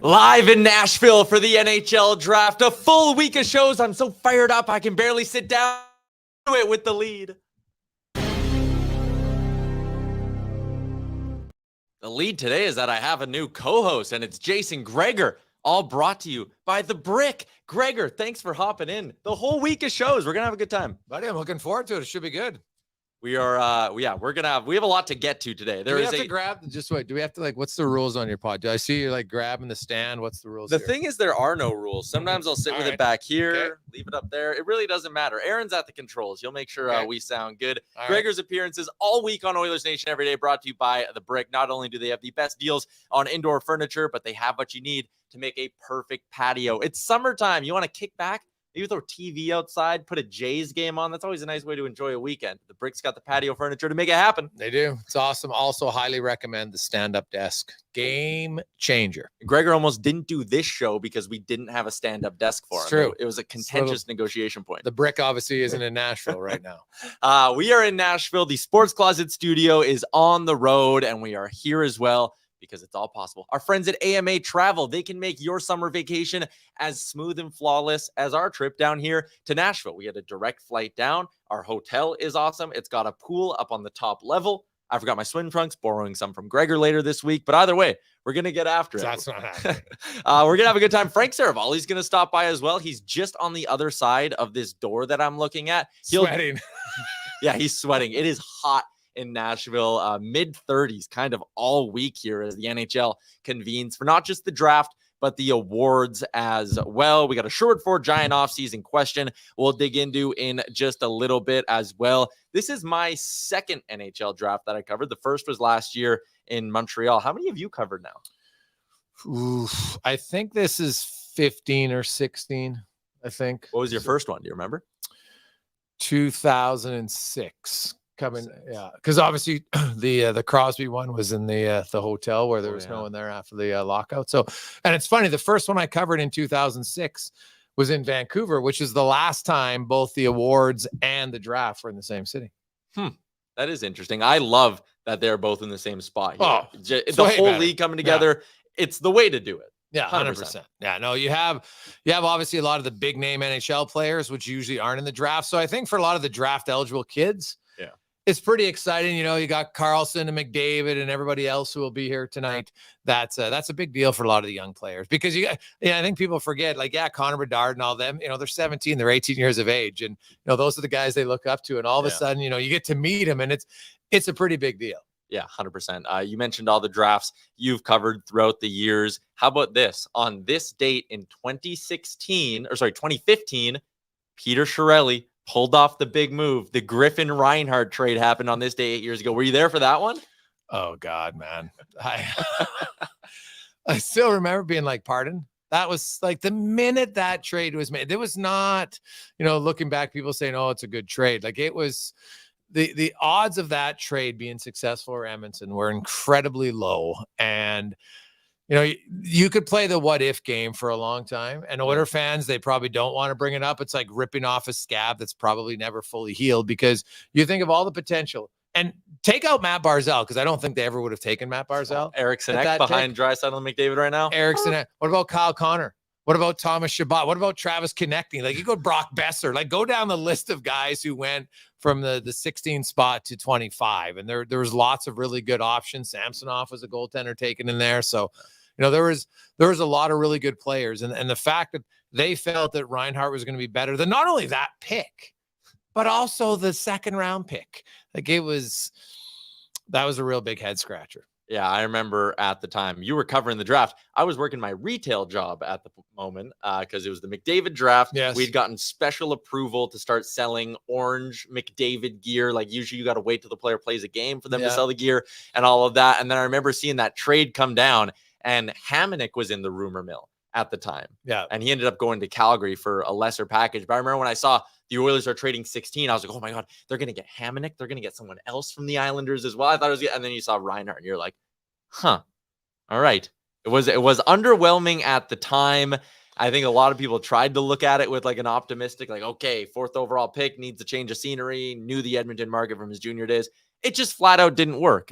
Live in Nashville for the NHL Draft. A full week of shows. I'm so fired up, I can barely sit down to it with the lead. The lead today is that I have a new co-host, and it's Jason Gregor, all brought to you by The Brick. Gregor, thanks for hopping in. The whole week of shows. We're going to have a good time. Buddy, I'm looking forward to it. It should be good. We are, we have a lot to get to today. Do we have to what's the rules on your pod? Do I see you like grabbing the stand? What's the rules? The thing is, there are no rules. Sometimes I'll sit with it back here, leave it up there. It really doesn't matter. Aaron's at the controls. He'll make sure we sound good. Gregor's appearances all week on Oilersnation Everyday, brought to you by The Brick. Not only do they have the best deals on indoor furniture, but they have what you need to make a perfect patio. It's summertime. You want to kick back? Maybe throw TV outside, put a Jays game on. That's always a nice way to enjoy a weekend. The Brick's got the patio furniture to make it happen. They do. It's awesome. Also, highly recommend the stand-up desk. Game changer. Gregor almost didn't do this show because we didn't have a stand-up desk for him. It's true. It was a contentious negotiation point. The Brick obviously isn't in Nashville right now. We are in Nashville. The Sports Closet studio is on the road, and we are here as well, because it's all possible. Our friends at AMA Travel, they can make your summer vacation as smooth and flawless as our trip down here to Nashville. We had a direct flight down. Our hotel is awesome. It's got a pool up on the top level. I forgot my swim trunks, borrowing some from Gregor later this week. But either way, we're going to get after it. That's not happening. We're going to have a good time. Frank Seravalli's going to stop by as well. He's just on the other side of this door that I'm looking at. Sweating. Yeah, he's sweating. It is hot in Nashville, mid-30s kind of all week here as the NHL convenes for not just the draft, but the awards as well. We got a short for giant offseason question we'll dig into in just a little bit as well. This is my second NHL draft that I covered. The first was last year in Montreal. How many have you covered now? Oof, I think this is 15 or 16, I think. What was your first one? Do you remember? 2006. Because obviously the Crosby one was in the hotel where there was no one there after the lockout. So, and it's funny, the first one I covered in 2006 was in Vancouver, which is the last time both the awards and the draft were in the same city. That is interesting. I love that they're both in the same spot here. Oh, the whole league coming together. Yeah. It's the way to do it. Yeah, 100%. Yeah, no, you have obviously a lot of the big name NHL players, which usually aren't in the draft. So I think for a lot of the draft eligible kids, it's pretty exciting. You know, you got Karlsson and McDavid and everybody else who will be here tonight. That's a big deal for a lot of the young players, because I think people forget, Connor Bedard and all them, they're 17, they're 18 years of age. And, those are the guys they look up to. And all of a sudden, you get to meet them, and it's a pretty big deal. Yeah, 100%. You mentioned all the drafts you've covered throughout the years. How about this? On this date in 2015, Peter Chiarelli pulled off the big move. The Griffin Reinhart trade happened on this day 8 years ago. Were you there for that one? Oh, God, man. I still remember being like, pardon? That was like the minute that trade was made. There was not, looking back, people saying, oh, it's a good trade. Like, it was the odds of that trade being successful for Edmonton were incredibly low. And you could play the what if game for a long time, and Oiler fans, they probably don't want to bring it up. It's like ripping off a scab that's probably never fully healed, because you think of all the potential. And take out Matt Barzal, because I don't think they ever would have taken Matt Barzal. Eriksson behind Draisaitl and McDavid right now. Eriksson. What about Kyle Connor? What about Thomas Chabot? What about Travis Konecny? Like, you go Brock Besser. Like, go down the list of guys who went from the 16 spot to 25. And there was lots of really good options. Samsonov was a goaltender taken in there. So, there was a lot of really good players. And the fact that they felt that Reinhart was going to be better than not only that pick, but also the second round pick. Like, that was a real big head scratcher. Yeah, I remember at the time you were covering the draft. I was working my retail job at the moment because it was the McDavid draft. Yes. We'd gotten special approval to start selling orange McDavid gear. Like, usually you got to wait till the player plays a game for them to sell the gear and all of that. And then I remember seeing that trade come down, and Hamonic was in the rumor mill at the time. Yeah. And he ended up going to Calgary for a lesser package. But I remember when I saw the Oilers are trading 16, I was like, oh my God, they're going to get Hamonic. They're going to get someone else from the Islanders as well. I thought it was, and then you saw Reinhart and you're like, huh. All right. It was underwhelming at the time. I think a lot of people tried to look at it with like an optimistic, like, okay, 4th overall pick, needs a change of scenery, knew the Edmonton market from his junior days. It just flat out didn't work.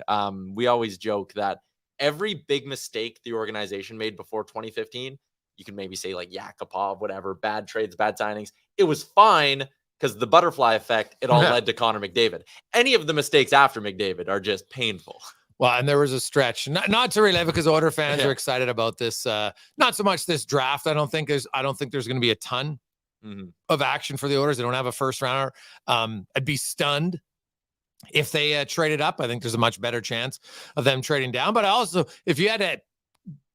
We always joke that every big mistake the organization made before 2015, you can maybe say like Yakupov, whatever, bad trades, bad signings. It was fine because the butterfly effect, it all led to Connor McDavid. Any of the mistakes after McDavid are just painful. Well, and there was a stretch, not to relive it because Oiler fans are excited about this. Not so much this draft. I don't think there's going to be a ton of action for the Oilers. They don't have a first rounder. I'd be stunned if they traded up. I think there's a much better chance of them trading down. But also, if you had to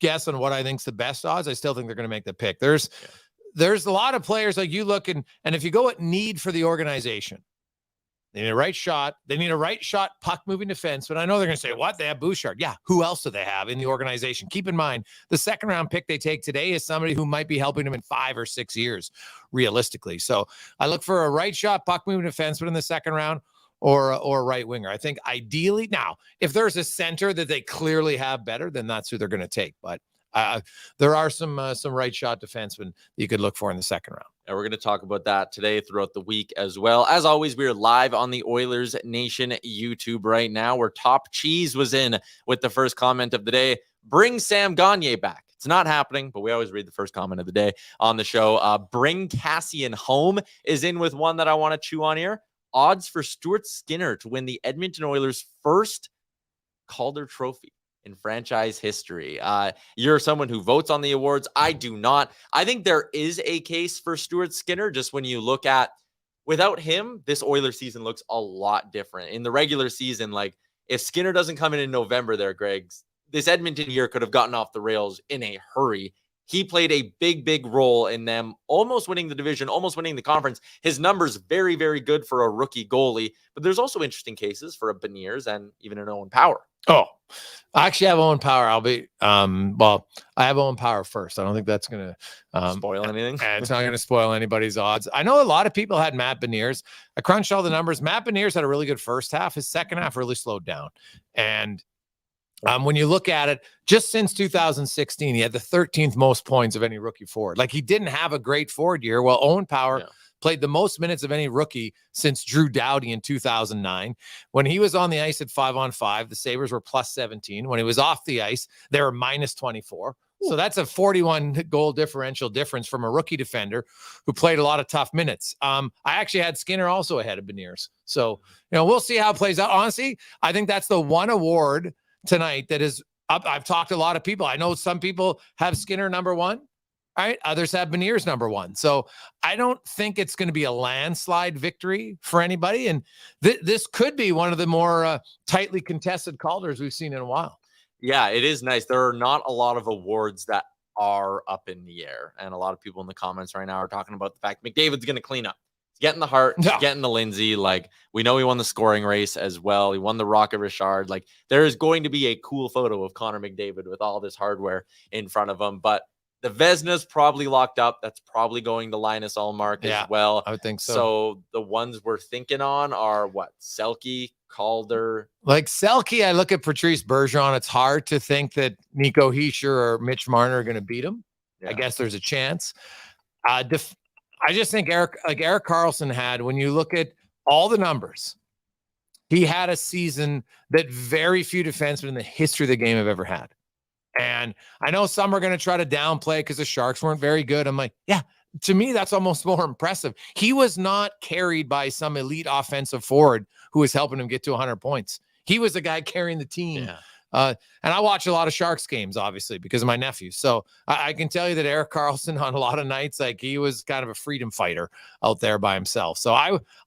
guess on what I think's the best odds, I still think they're going to make the pick. There's a lot of players like you look and if you go at need for the organization, they need a right shot. They need a right shot puck moving defense. But I know they're going to say, what? They have Bouchard. Yeah. Who else do they have in the organization? Keep in mind, the second round pick they take today is somebody who might be helping them in 5 or 6 years, realistically. So I look for a right shot puck moving defenseman in the second round or a right winger. I think ideally now, if there's a center that they clearly have better, then that's who they're going to take. But there are some right shot defensemen you could look for in the second round. And we're going to talk about that today throughout the week as well. As always, we are live on the Oilers Nation YouTube right now, where Top Cheese was in with the first comment of the day. Bring Sam Gagner back. It's not happening, but we always read the first comment of the day on the show. Bring Cassian home is in with one that I want to chew on here. Odds for Stuart Skinner to win the Edmonton Oilers' first Calder trophy in franchise history. You're someone who votes on the awards. I do not. I think there is a case for Stuart Skinner, just when you look at, without him, this Oilers season looks a lot different. In the regular season, like, if Skinner doesn't come in November there, Greg, this Edmonton year could have gotten off the rails in a hurry. He played a big role in them almost winning the division, almost winning the conference. His numbers very, very good for a rookie goalie, but there's also interesting cases for a Beniers and even an Owen Power. Oh, I actually have Owen Power. I have Owen Power first. I don't think that's going to spoil anything. And it's not going to spoil anybody's odds. I know a lot of people had Matt Beniers. I crunched all the numbers. Matt Beniers had a really good first half. His second half really slowed down. And when you look at it, just since 2016, he had the 13th most points of any rookie forward. Like, he didn't have a great forward year. Well, Owen Power played the most minutes of any rookie since Drew Doughty in 2009. When he was on the ice at 5-on-5, the Sabres were plus 17. When he was off the ice, they were minus 24. So that's a 41 goal differential difference from a rookie defender who played a lot of tough minutes. I actually had Skinner also ahead of Beniers. So, we'll see how it plays out. Honestly, I think that's the one award tonight that is up. I've talked to a lot of people. I know some people have Skinner number one. All right. Others have Beniers number one. So I don't think it's going to be a landslide victory for anybody. And this could be one of the more tightly contested Calders we've seen in a while. Yeah, it is nice. There are not a lot of awards that are up in the air. And a lot of people in the comments right now are talking about the fact McDavid's going to clean up. Getting the Hart, getting the Lindsay. Like, we know he won the scoring race as well. He won the Rocket Richard. Like, there is going to be a cool photo of Connor McDavid with all this hardware in front of him. But the Vezina's probably locked up. That's probably going to Linus Ullmark as well. I would think so. So the ones we're thinking on are what? Selke, Calder. Like Selke, I look at Patrice Bergeron. It's hard to think that Nico Hischier or Mitch Marner are going to beat him. I guess there's a chance. I just think Erik Karlsson had, when you look at all the numbers, he had a season that very few defensemen in the history of the game have ever had. And I know some are going to try to downplay because the Sharks weren't very good. I'm like, yeah, to me, that's almost more impressive. He was not carried by some elite offensive forward who was helping him get to 100 points. He was the guy carrying the team. Yeah. And I watch a lot of Sharks games, obviously, because of my nephew. So I can tell you that Erik Karlsson on a lot of nights, like, he was kind of a freedom fighter out there by himself. So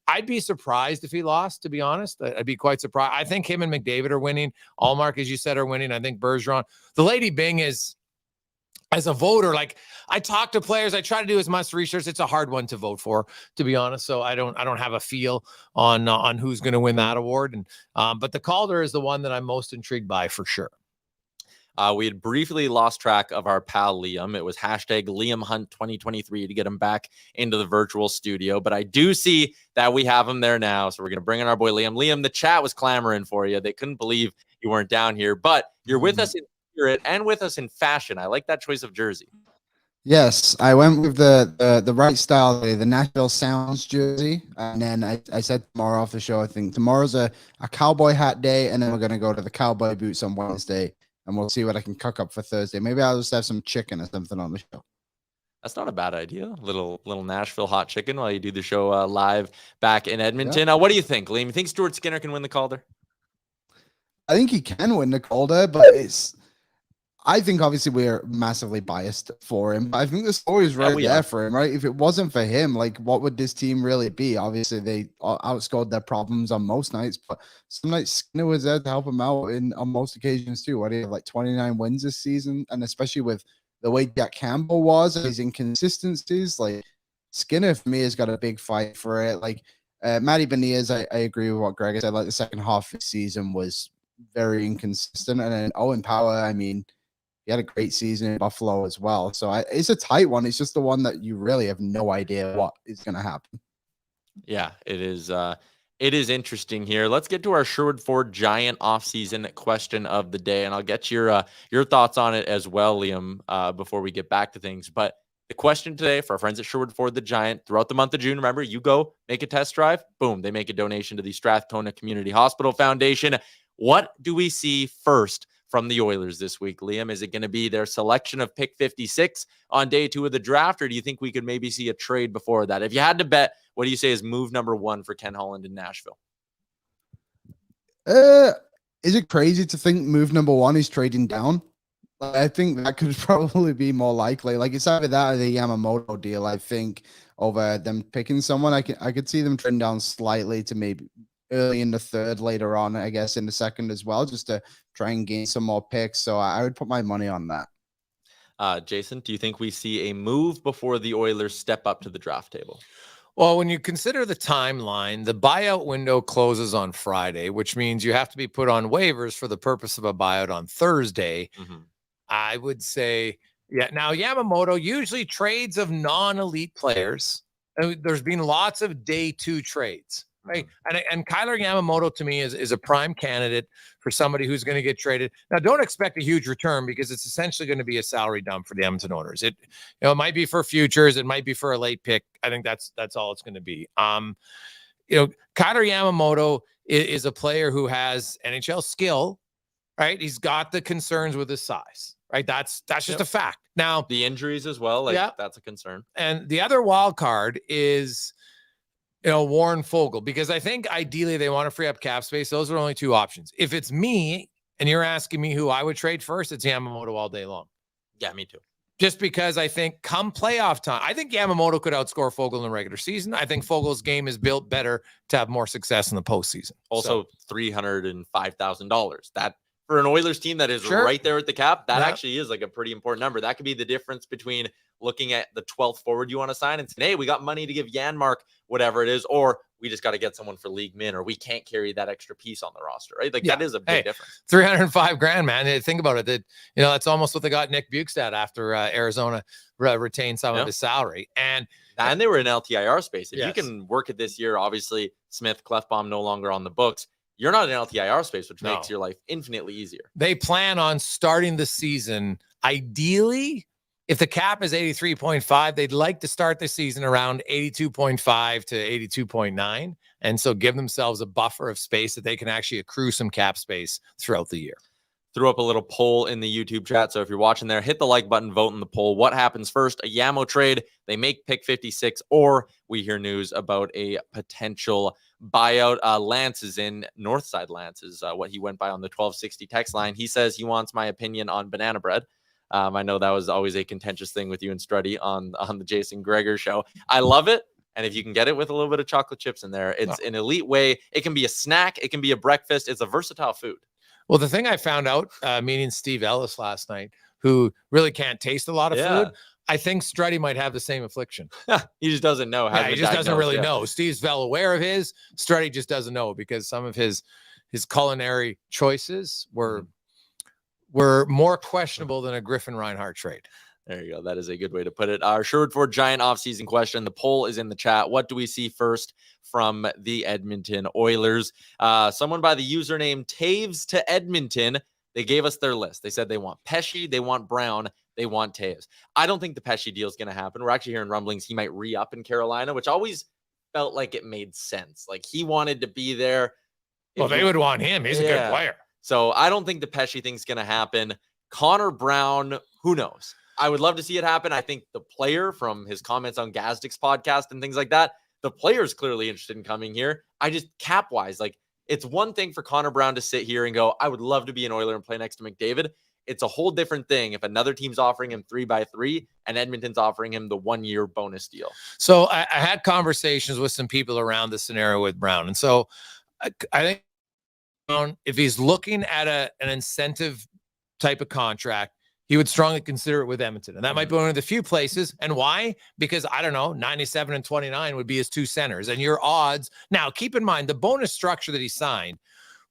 I'd be surprised if he lost, to be honest. I'd be quite surprised. I think him and McDavid are winning. Ullmark, as you said, are winning. I think Bergeron. The Lady Bing is, as a voter, like, I talk to players, I try to do as much research. It's a hard one to vote for, to be honest. So I don't have a feel on who's going to win that award. And but the Calder is the one that I'm most intrigued by for sure. We had briefly lost track of our pal Liam. It was hashtag Liam Hunt 2023 to get him back into the virtual studio. But I do see that we have him there now. So we're going to bring in our boy Liam. Liam, the chat was clamoring for you. They couldn't believe you weren't down here, but you're with us in spirit and with us in fashion. I like that choice of jersey. Yes, I went with the right style, the Nashville Sounds jersey, and then I said tomorrow off the show, I think tomorrow's a cowboy hat day, and then we're going to go to the cowboy boots on Wednesday, and we'll see what I can cook up for Thursday. Maybe I'll just have some chicken or something on the show. That's not a bad idea. Little Nashville hot chicken while you do the show live back in Edmonton. What do you think, Liam? You think Stuart Skinner can win the Calder? I think he can win the Calder, but I think obviously we're massively biased for him. But I think the story is right there for him, right? If it wasn't for him, like what would this team really be? Obviously, they outscored their problems on most nights, but some nights Skinner was there to help him out on most occasions too. What do you have, like 29 wins this season? And especially with the way Jack Campbell was, his inconsistencies, like Skinner for me has got a big fight for it. Like Matty Beniers, I agree with what Gregor said. Like the second half of the season was very inconsistent, and then Owen Power, I mean, he had a great season in Buffalo as well. So it's a tight one. It's just the one that you really have no idea what is going to happen. Yeah, it is. It is interesting here. Let's get to our Sherwood Ford Giant offseason question of the day, and I'll get your thoughts on it as well, Liam, before we get back to things. But the question today for our friends at Sherwood Ford the Giant, throughout the month of June, remember, you go make a test drive, boom, they make a donation to the Strathcona Community Hospital Foundation. What do we see first from the Oilers this week, Liam? Is it going to be their selection of pick 56 on day 2 of the draft, or do you think we could maybe see a trade before that? If you had to bet, what do you say is move number 1 for Ken Holland in Nashville? Is it crazy to think move number 1 is trading down? I think that could probably be more likely. Like it's either that or the Yamamoto deal. I think over them picking someone, I could see them trading down slightly to maybe early in the third, later on, I guess in the second as well, just to try and gain some more picks. So I would put my money on that. Jason, do you think we see a move before the Oilers step up to the draft table? Well, when you consider the timeline, the buyout window closes on Friday, which means you have to be put on waivers for the purpose of a buyout on Thursday. Mm-hmm. I would say, yeah. Now, Yamamoto usually trades of non-elite players. There's been lots of day 2 trades. Right. And Kailer Yamamoto to me is a prime candidate for somebody who's going to get traded. Now, don't expect a huge return because it's essentially going to be a salary dump for the Edmonton Oilers. It might be for futures. It might be for a late pick. I think that's all it's going to be. Kailer Yamamoto is a player who has NHL skill, right? He's got the concerns with his size, right? That's just a fact. Now, the injuries as well, that's a concern. And the other wild card is Warren Fogle, because I think ideally they want to free up cap space. Those are only 2 options. If it's me and you're asking me who I would trade first, it's Yamamoto all day long. Yeah, me too. Just because I think come playoff time, I think Yamamoto could outscore Fogle in the regular season. I think Fogle's game is built better to have more success in the postseason. Also, $305,000. That for an Oilers team that is right there at the cap, that actually is like a pretty important number. That could be the difference between looking at the 12th forward you want to sign and saying, hey, we got money to give Janmark whatever it is, or we just got to get someone for league min, or we can't carry that extra piece on the roster, right? Like that is a big difference. $305,000, man. Think about it. That's almost what they got Nick Bukestad after Arizona retained some of his salary. And they were in LTIR space. If you can work it this year, obviously Smith, Clefbaum no longer on the books. You're not in LTIR space, which makes your life infinitely easier. They plan on starting the season, ideally, if the cap is 83.5, they'd like to start the season around 82.5 to 82.9. And so give themselves a buffer of space that they can actually accrue some cap space throughout the year. Threw up a little poll in the YouTube chat. So if you're watching there, hit the like button, vote in the poll. What happens first? A Yamo trade, they make pick 56, or we hear news about a potential buyout. Lance is in. Northside Lance is what he went by on the 1260 text line. He says he wants my opinion on banana bread. I know that was always a contentious thing with you and Struddy on the Jason Gregor show. I love it. And if you can get it with a little bit of chocolate chips in there, it's an elite way. It can be a snack. It can be a breakfast. It's a versatile food. Well, the thing I found out meeting Steve Ellis last night, who really can't taste a lot of food, I think Struddy might have the same affliction. He just doesn't know. He just doesn't really know. Steve's well aware of his. Struddy just doesn't know because some of his culinary choices were more questionable than a Griffin Reinhart trade. There you go. That is a good way to put it. Our Sherwood Ford Giant offseason question. The poll is in the chat. What do we see first from the Edmonton Oilers? Someone by the username Taves to Edmonton, they gave us their list. They said they want Pesce, they want Brown, they want Taves. I don't think the Pesce deal is going to happen. We're actually hearing rumblings he might re-up in Carolina, which always felt like it made sense. Like he wanted to be there. Well, they would want him. He's a good player. So I don't think the Pesce thing's going to happen. Connor Brown, who knows? I would love to see it happen. I think the player, from his comments on Gazdik's podcast and things like that, the player is clearly interested in coming here. I just, cap-wise, like, it's one thing for Connor Brown to sit here and go, I would love to be an Oiler and play next to McDavid. It's a whole different thing if another team's offering him 3x3 and Edmonton's offering him the 1-year bonus deal. So I had conversations with some people around the scenario with Brown. And so I think if he's looking at an incentive type of contract, he would strongly consider it with Edmonton. And that might be one of the few places. And why? Because, I don't know, 97 and 29 would be his 2 centers. And your odds, now keep in mind, the bonus structure that he signed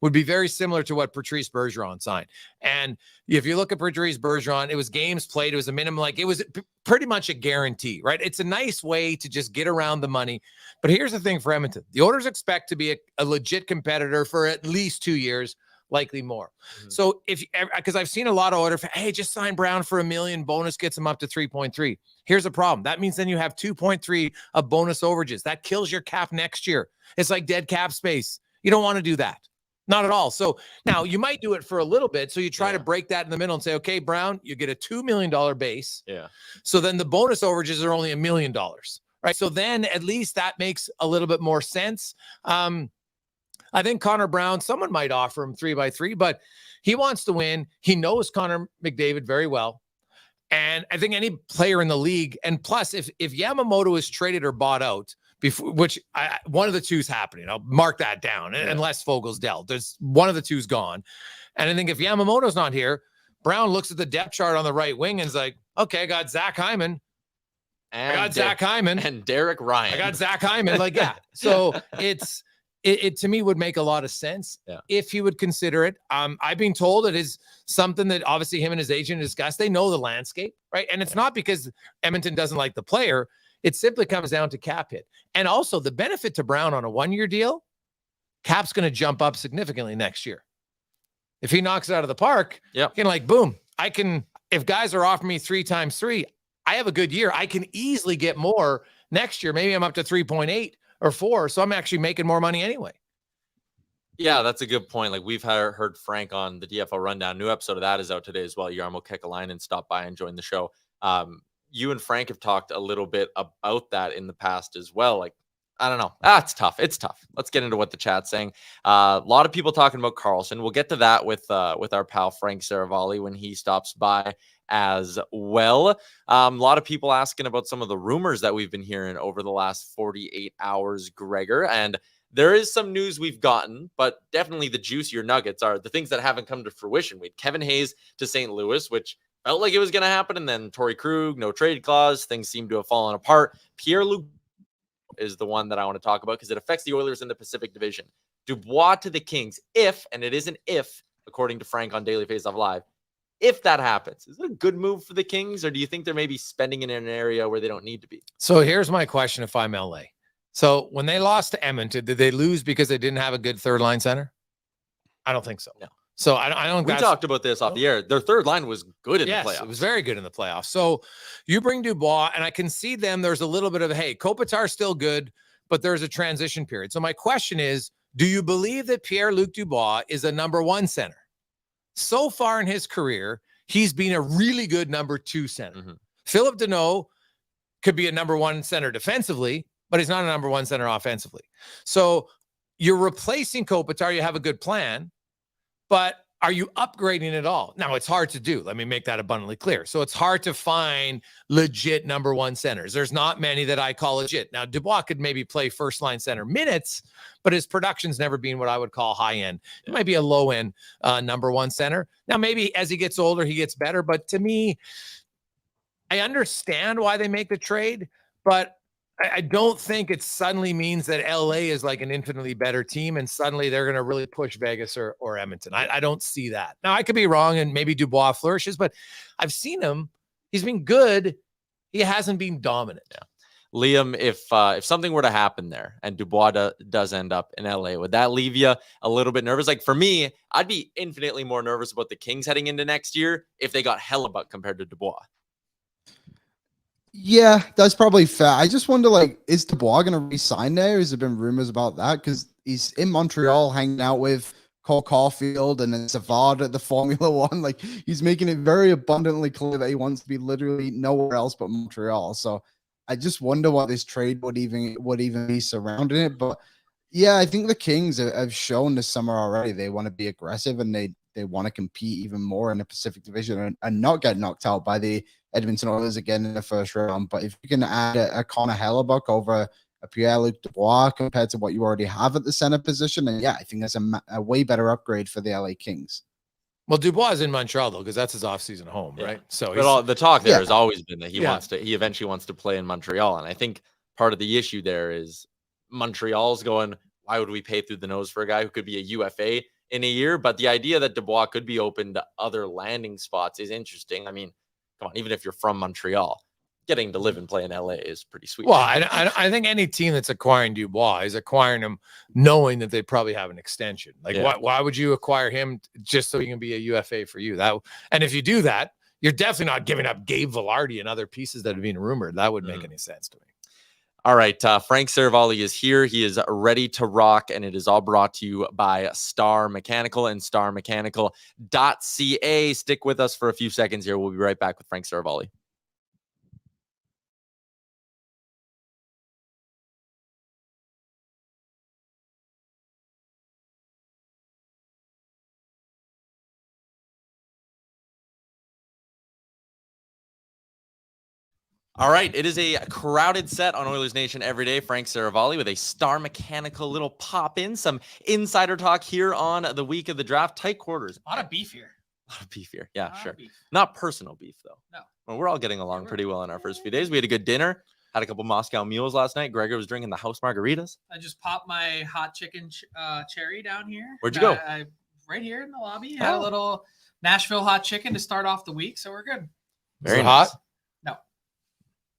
would be very similar to what Patrice Bergeron signed. And if you look at Patrice Bergeron, it was games played. It was a minimum, like it was pretty much a guarantee, right? It's a nice way to just get around the money. But here's the thing for Edmonton. The Oilers expect to be a legit competitor for at least 2 years, likely more. So because I've seen a lot of Oilers, hey, just sign Brown for $1 million, bonus gets him up to 3.3. Here's the problem. That means then you have 2.3 of bonus overages. That kills your cap next year. It's like dead cap space. You don't want to do that. Not at all. So now you might do it for a little bit. So you try to break that in the middle and say, okay, Brown, you get a $2 million base. Yeah. So then the bonus overages are only $1 million, right? So then at least that makes a little bit more sense. I think Connor Brown, someone might offer him 3x3, but he wants to win. He knows Connor McDavid very well. And I think any player in the league, and plus if Yamamoto is traded or bought out, before, which one of the two's happening. I'll mark that down unless Fogel's dealt. There's one of the two's gone. And I think if Yamamoto's not here, Brown looks at the depth chart on the right wing and is like, okay, I got Zach Hyman. Zach Hyman. And Derek Ryan. I got Zach Hyman. Like, yeah. So it to me would make a lot of sense if he would consider it. I've been told it is something that obviously him and his agent discussed. They know the landscape, right? And it's not because Edmonton doesn't like the player. It simply comes down to cap hit. And also the benefit to Brown on a 1-year deal, cap's going to jump up significantly next year. If he knocks it out of the park, boom, if guys are offering me 3x3, I have a good year. I can easily get more next year. Maybe I'm up to 3.8 or 4. So I'm actually making more money anyway. Yeah, that's a good point. Like we've heard Frank on the DFL Rundown. New episode of that is out today as well. Yaremchuk stopped by and joined the show. You and Frank have talked a little bit about that in the past as well. Like, I don't know. It's tough. It's tough. Let's get into what the chat's saying. A lot of people talking about Karlsson. We'll get to that with our pal Frank Seravalli when he stops by as well. A lot of people asking about some of the rumors that we've been hearing over the last 48 hours, Gregor. And there is some news we've gotten, but definitely the juicier nuggets are the things that haven't come to fruition. We had Kevin Hayes to St. Louis, which felt like it was going to happen. And then Torrey Krug, no trade clause. Things seem to have fallen apart. Pierre-Luc is the one that I want to talk about because it affects the Oilers in the Pacific Division. Dubois to the Kings, if, and it is an if, according to Frank on Daily Faceoff Live, if that happens, is it a good move for the Kings, or do you think they're maybe spending in an area where they don't need to be? So here's my question if I'm LA. So when they lost to Edmonton, did they lose because they didn't have a good third line center? I don't think so. No. So I don't. We talked about this off the air. Their third line was good in the playoffs. It was very good in the playoffs. So you bring Dubois, and I can see them. There's a little bit of, hey, Kopitar's still good, but there's a transition period. So my question is, do you believe that Pierre-Luc Dubois is a number 1 center? So far in his career, he's been a really good number 2 center. Mm-hmm. Philip Deneau could be a number 1 center defensively, but he's not a number 1 center offensively. So you're replacing Kopitar. You have a good plan. But are you upgrading at all? Now, it's hard to do. Let me make that abundantly clear. So it's hard to find legit number 1 centers. There's not many that I call legit. Now, Dubois could maybe play first-line center minutes, but his production's never been what I would call high-end. It might be a low-end number 1 center. Now, maybe as he gets older, he gets better. But to me, I understand why they make the trade, but I don't think it suddenly means that LA is like an infinitely better team and suddenly they're going to really push Vegas or Edmonton. I don't see that. Now, I could be wrong and maybe Dubois flourishes, but I've seen him. He's been good. He hasn't been dominant. Yeah. Liam, if something were to happen there and Dubois does end up in LA, would that leave you a little bit nervous? Like for me, I'd be infinitely more nervous about the Kings heading into next year if they got Hellebuck compared to Dubois. Yeah, that's probably fair. I just wonder, like, is Dubois going to re-sign there? Has there been rumors about that? Because he's in Montreal hanging out with Cole Caulfield and then Savard at the Formula One. Like, he's making it very abundantly clear that he wants to be literally nowhere else but Montreal. So I just wonder what this trade would even be surrounding it. But yeah, I think the Kings have shown this summer already they want to be aggressive and they want to compete even more in the Pacific Division and not get knocked out by the Edmonton Oilers again in the first round. But if you can add a Connor Hellebuck over a Pierre-Luc Dubois compared to what you already have at the center position, then yeah, I think that's a way better upgrade for the LA Kings. Well, Dubois is in Montreal though, because that's his offseason home, right? So but the talk there has always been that he eventually wants to play in Montreal. And I think part of the issue there is Montreal's going, why would we pay through the nose for a guy who could be a UFA in a year? But the idea that Dubois could be open to other landing spots is interesting. I mean, come on, even if you're from Montreal, getting to live and play in LA is pretty sweet. Well, I think any team that's acquiring Dubois is acquiring him knowing that they probably have an extension. Like, why would you acquire him just so he can be a UFA for you? And if you do that, you're definitely not giving up Gabe Velarde and other pieces that have been rumored. That wouldn't make any sense to me. All right, Frank Seravalli is here. He is ready to rock, and it is all brought to you by Star Mechanical and starmechanical.ca. Stick with us for a few seconds here. We'll be right back with Frank Seravalli. All right, it is a crowded set on Oilers Nation every day. Frank Seravalli with a Star Mechanical little pop-in, some insider talk here on the week of the draft. Tight quarters. A lot of beef here. Yeah, sure. Not personal beef, though. No. Well, we're all getting along pretty well in our first few days. We had a good dinner, had a couple Moscow mules last night. Gregor was drinking the house margaritas. I just popped my hot chicken cherry down here. Where'd you go? Right here in the lobby. Had a little Nashville hot chicken to start off the week, so we're good. Very hot. No.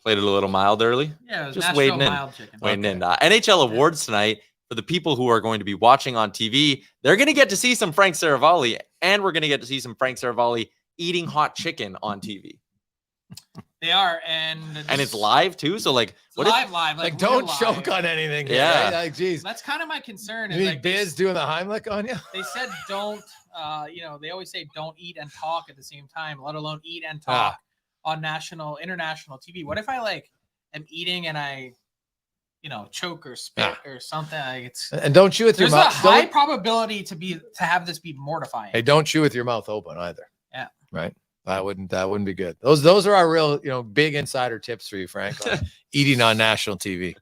Played it a little mild early. Yeah, it was just Nashville waiting in. mild chicken. Waiting in. NHL awards tonight for the people who are going to be watching on TV. They're going to get to see some Frank Seravalli, and we're going to get to see some Frank Seravalli eating hot chicken on TV. They are, and it's live too. So like, live, like don't choke on anything. Yeah, right? Like, geez, that's kind of my concern. You think Biz doing the Heimlich on you? They said don't. They always say don't eat and talk at the same time, let alone eat and talk on international TV. What if I am eating and I, choke or spit or something? And don't chew with your mouth. There's a high probability to have this be mortifying. Hey, don't chew with your mouth open either. Yeah. Right. That wouldn't be good. Those are our real, big insider tips for you, Frank. Eating on national TV.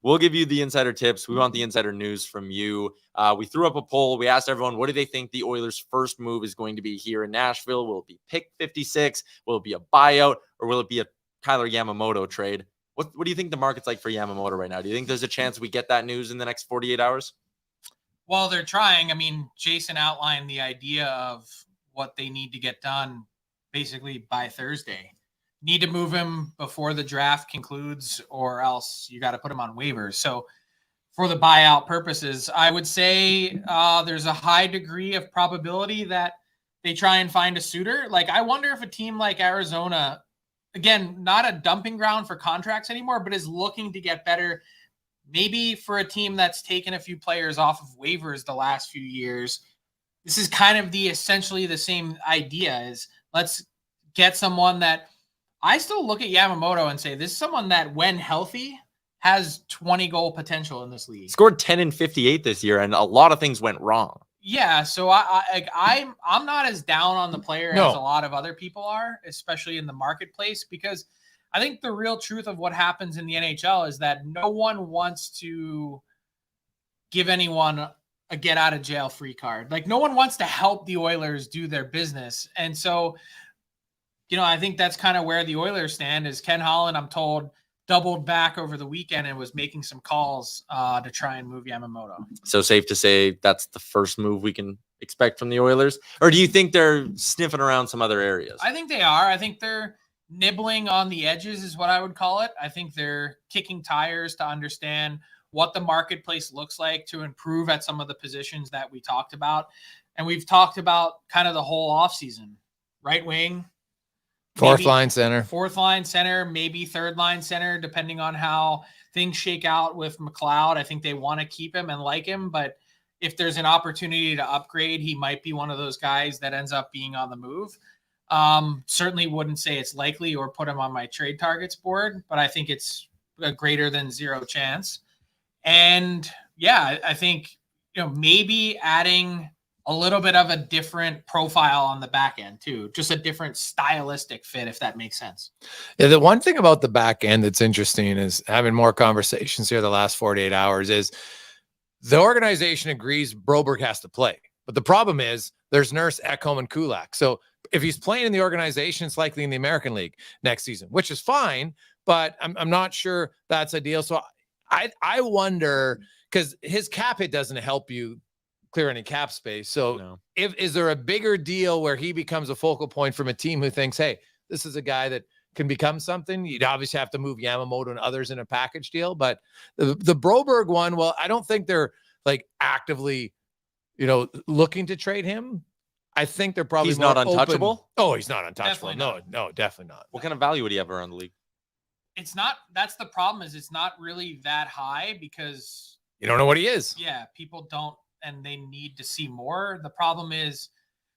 We'll give you the insider tips. We want the insider news from you. We threw up a poll. We asked everyone, what do they think the Oilers' first move is going to be here in Nashville? Will it be pick 56? Will it be a buyout? Or will it be a Kailer Yamamoto trade? What do you think the market's like for Yamamoto right now? Do you think there's a chance we get that news in the next 48 hours? Well, they're trying. I mean, Jason outlined the idea of what they need to get done basically by Thursday. Need to move him before the draft concludes, or else you got to put him on waivers. So for the buyout purposes, I would say there's a high degree of probability that they try and find a suitor. Like, I wonder if a team like Arizona, again, not a dumping ground for contracts anymore, but is looking to get better. Maybe for a team that's taken a few players off of waivers the last few years, this is kind of essentially the same idea, is let's get someone that I still look at Yamamoto and say, this is someone that when healthy has 20 goal potential in this league. Scored 10 and 58 this year, and a lot of things went wrong. Yeah, so I'm not as down on the player as a lot of other people are, especially in the marketplace, because I think the real truth of what happens in the NHL is that no one wants to give anyone a get out of jail free card. Like, no one wants to help the Oilers do their business. And so, I think that's kind of where the Oilers stand. Is Ken Holland, I'm told, doubled back over the weekend and was making some calls to try and move Yamamoto. So safe to say that's the first move we can expect from the Oilers? Or do you think they're sniffing around some other areas? I think they are. I think they're nibbling on the edges is what I would call it. I think they're kicking tires to understand what the marketplace looks like to improve at some of the positions that we talked about. And we've talked about kind of the whole offseason. Right wing, fourth line center, maybe third line center, depending on how things shake out with McLeod. I think they want to keep him and like him, but if there's an opportunity to upgrade, he might be one of those guys that ends up being on the move. Certainly wouldn't say it's likely or put him on my trade targets board, but I think it's a greater than 0 chance. And yeah, I think, maybe adding a little bit of a different profile on the back end too, just a different stylistic fit, if that makes sense. Yeah, the one thing about the back end that's interesting is having more conversations here the last 48 hours is the organization agrees Broberg has to play. But the problem is there's Nurse, Ekholm, and Kulak. So if he's playing in the organization, it's likely in the American League next season, which is fine, but I'm not sure that's ideal. So I wonder, because his cap hit doesn't help you clear any cap space. So is there a bigger deal where he becomes a focal point from a team who thinks, hey, this is a guy that can become something? You'd obviously have to move Yamamoto and others in a package deal, but the Broberg one, well, I don't think they're like actively, looking to trade him. I think they're probably he's not untouchable. Open. Oh, he's not untouchable. Definitely No, definitely not. What kind of value would he have around the league? It's not. That's the problem. Is it's not really that high because you don't know what he is. Yeah, people don't, and they need to see more. The problem is,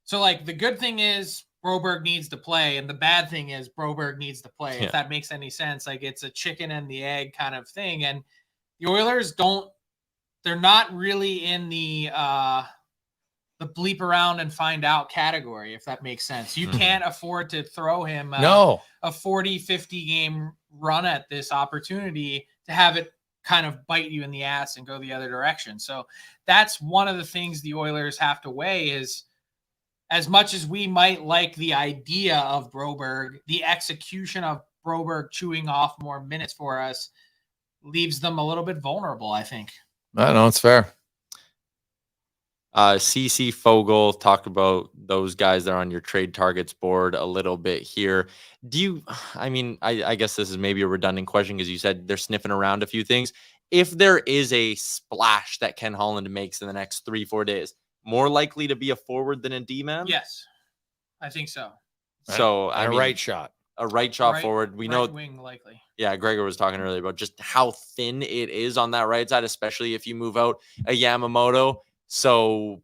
so like the good thing is Broberg needs to play, and the bad thing is Broberg needs to play. If that makes any sense, like it's a chicken and the egg kind of thing. And the Oilers they're not really in the bleep around and find out category, if that makes sense. You can't afford to throw him a 40, 50 game run at this opportunity to have it kind of bite you in the ass and go the other direction. So that's one of the things the Oilers have to weigh is, as much as we might like the idea of Broberg, the execution of Broberg chewing off more minutes for us leaves them a little bit vulnerable, I think. I know, it's fair. CC Fogel talked about those guys that are on your trade targets board a little bit here. I guess this is maybe a redundant question because you said they're sniffing around a few things. If there is a splash that Ken Holland makes in the next 3-4 days, more likely to be a forward than a D-man? Yes, I think so. So a right shot forward. We know wing likely. Yeah, Gregor was talking earlier about just how thin it is on that right side, especially if you move out a Yamamoto. So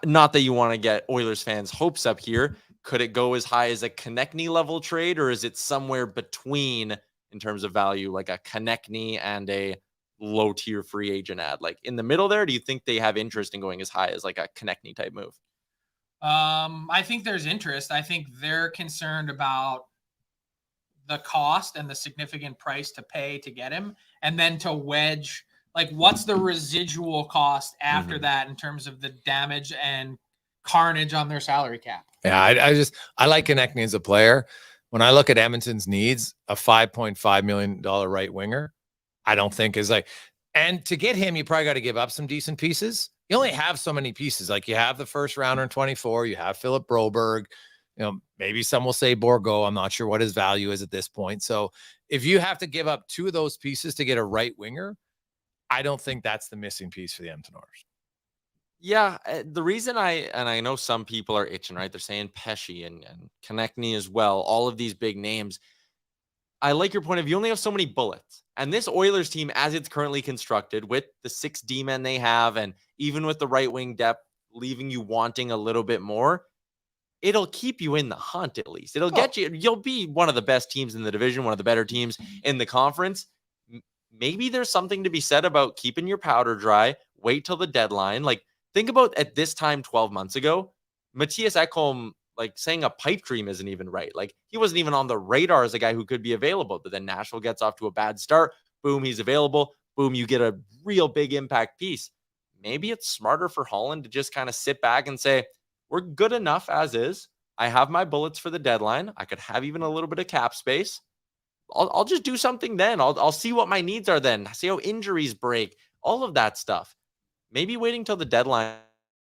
not that you want to get Oilers fans' hopes up here. Could it go as high as a Konechny level trade, or is it somewhere between in terms of value, like a Konechny and a low tier free agent ad? Like in the middle there, do you think they have interest in going as high as like a Konechny type move? I think there's interest. I think they're concerned about the cost and the significant price to pay to get him, and then to wedge, like, what's the residual cost after that in terms of the damage and carnage on their salary cap? Yeah, I like Konechny as a player. When I look at Edmonton's needs, a $5.5 million right winger, I don't think is like, and to get him, you probably got to give up some decent pieces. You only have so many pieces. Like you have the first rounder in 24, you have Philip Broberg, maybe some will say Borgo. I'm not sure what his value is at this point. So if you have to give up 2 of those pieces to get a right winger, I don't think that's the missing piece for the Edmonton Oilers. Yeah, the reason I know some people are itching, right? They're saying Pesce and Konechny as well, all of these big names. I like your point of view. You only have so many bullets. And this Oilers team, as it's currently constructed, with the 6 D-men they have, and even with the right wing depth, leaving you wanting a little bit more, it'll keep you in the hunt at least. It'll get you. You'll be one of the best teams in the division, one of the better teams in the conference. Maybe there's something to be said about keeping your powder dry, wait till the deadline. Like, think about at this time 12 months ago, Matthias Ekholm, like saying a pipe dream isn't even right. Like he wasn't even on the radar as a guy who could be available, but then Nashville gets off to a bad start. Boom, he's available. Boom, you get a real big impact piece. Maybe it's smarter for Holland to just kind of sit back and say, we're good enough as is. I have my bullets for the deadline. I could have even a little bit of cap space. I'll just do something then. I'll see what my needs are then. See how injuries break, all of that stuff. Maybe waiting till the deadline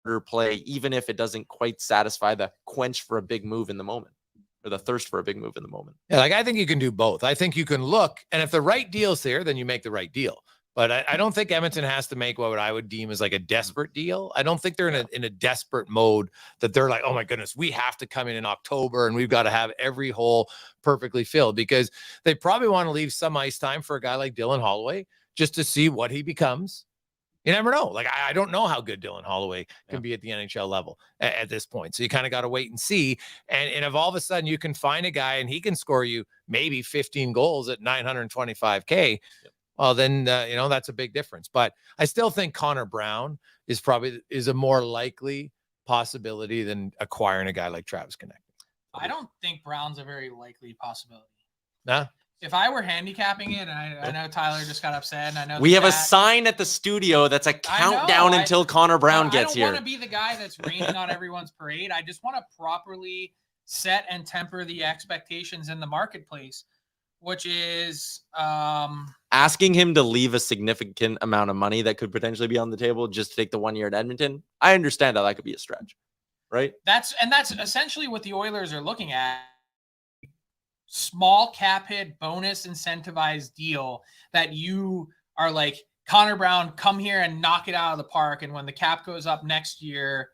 to play, even if it doesn't quite satisfy the quench for a big move in the moment, or the thirst for a big move in the moment. Yeah, like I think you can do both. I think you can look, and if the right deal's there, then you make the right deal. But I don't think Edmonton has to make what I would deem as like a desperate deal. I don't think they're in a desperate mode that they're like, oh my goodness, we have to come in October and we've got to have every hole perfectly filled, because they probably want to leave some ice time for a guy like Dylan Holloway just to see what he becomes. You never know. Like, I don't know how good Dylan Holloway can be at the NHL level at this point. So you kind of got to wait and see. And if all of a sudden you can find a guy and he can score you maybe 15 goals at $925K, well, then, that's a big difference. But I still think Connor Brown is a more likely possibility than acquiring a guy like Travis Konecny. I don't think Brown's a very likely possibility. Nah. If I were handicapping it, and I know Tyler just got upset, and I know we have a sign at the studio that's a countdown until Connor Brown gets here. I don't want to be the guy that's raining on everyone's parade. I just want to properly set and temper the expectations in the marketplace, which is asking him to leave a significant amount of money that could potentially be on the table just to take the 1 year at Edmonton. I understand how that could be a stretch, right? That's essentially what the Oilers are looking at. Small cap hit bonus incentivized deal that you are like, Connor Brown, come here and knock it out of the park. And when the cap goes up next year,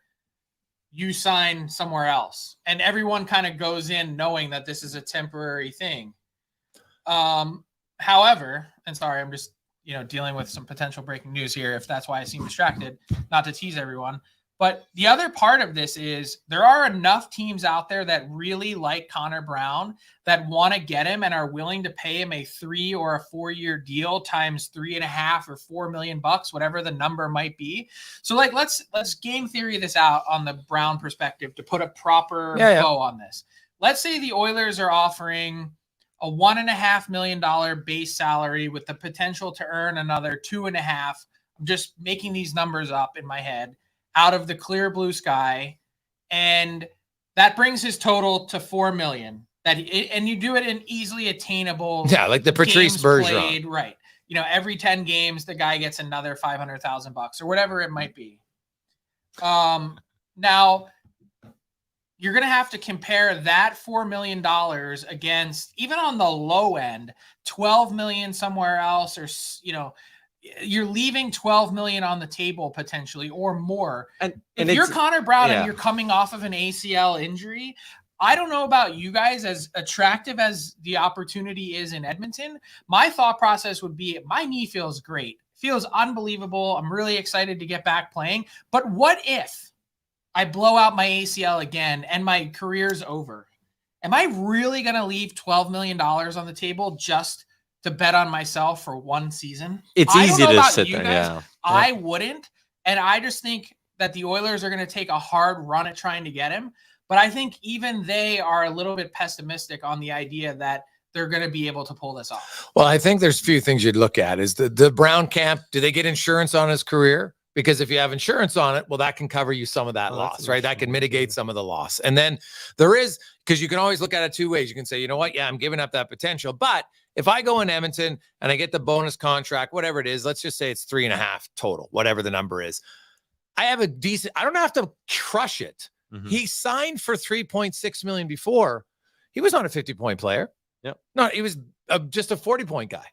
you sign somewhere else. And everyone kind of goes in knowing that this is a temporary thing. However, and sorry, I'm just, dealing with some potential breaking news here, if that's why I seem distracted, not to tease everyone. But the other part of this is there are enough teams out there that really like Connor Brown that want to get him and are willing to pay him a 3 or a 4 year deal times 3.5 or $4 million, whatever the number might be. So like, let's game theory this out on the Brown perspective to put a proper bow on this. Let's say the Oilers are offering a $1.5 million base salary with the potential to earn another 2.5. I'm just making these numbers up in my head, out of the clear blue sky, and that brings his total to $4 million. And you do it in easily attainable. Yeah, like the Patrice Bergeron, right? Every 10 games, the guy gets another $500,000 or whatever it might be. Now you're going to have to compare that $4 million against, even on the low end, $12 million somewhere else, or you're leaving $12 million on the table potentially or more. And if you're Connor Brown and you're coming off of an ACL injury, I don't know about you guys, as attractive as the opportunity is in Edmonton, my thought process would be, my knee feels great, feels unbelievable. I'm really excited to get back playing. But what if I blow out my ACL again and my career's over? Am I really going to leave $12 million on the table just to bet on myself for one season? It's easy to sit there. Yeah. I wouldn't. And I just think that the Oilers are going to take a hard run at trying to get him. But I think even they are a little bit pessimistic on the idea that they're going to be able to pull this off. Well, I think there's a few things you'd look at. Is the Brown camp, do they get insurance on his career? Because if you have insurance on it, well, that can cover you some of that loss, right? That can mitigate some of the loss. And then there is, because you can always look at it two ways. You can say, you know what? Yeah, I'm giving up that potential. But if I go in Edmonton and I get the bonus contract, whatever it is, let's just say it's 3.5 total, whatever the number is. I have a decent, I don't have to crush it. Mm-hmm. He signed for $3.6 million before. He was not a 50-point player. Yeah. No, he was just a 40-point guy.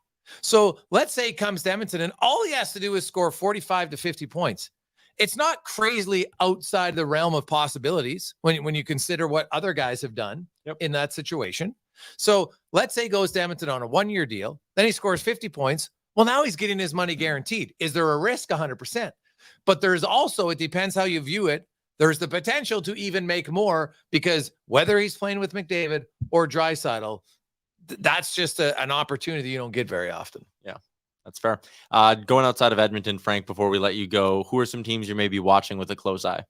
So let's say he comes to Edmonton and all he has to do is score 45 to 50 points. It's not crazily outside the realm of possibilities when you consider what other guys have done in that situation. So let's say he goes to Edmonton on a 1-year deal. Then he scores 50 points. Well, now he's getting his money guaranteed. Is there a risk? 100%. But there's also, it depends how you view it. There's the potential to even make more, because whether he's playing with McDavid or Draisaitl, that's just an opportunity you don't get very often. Yeah, that's fair. Going outside of Edmonton, Frank, before we let you go, who are some teams you may be watching with a close eye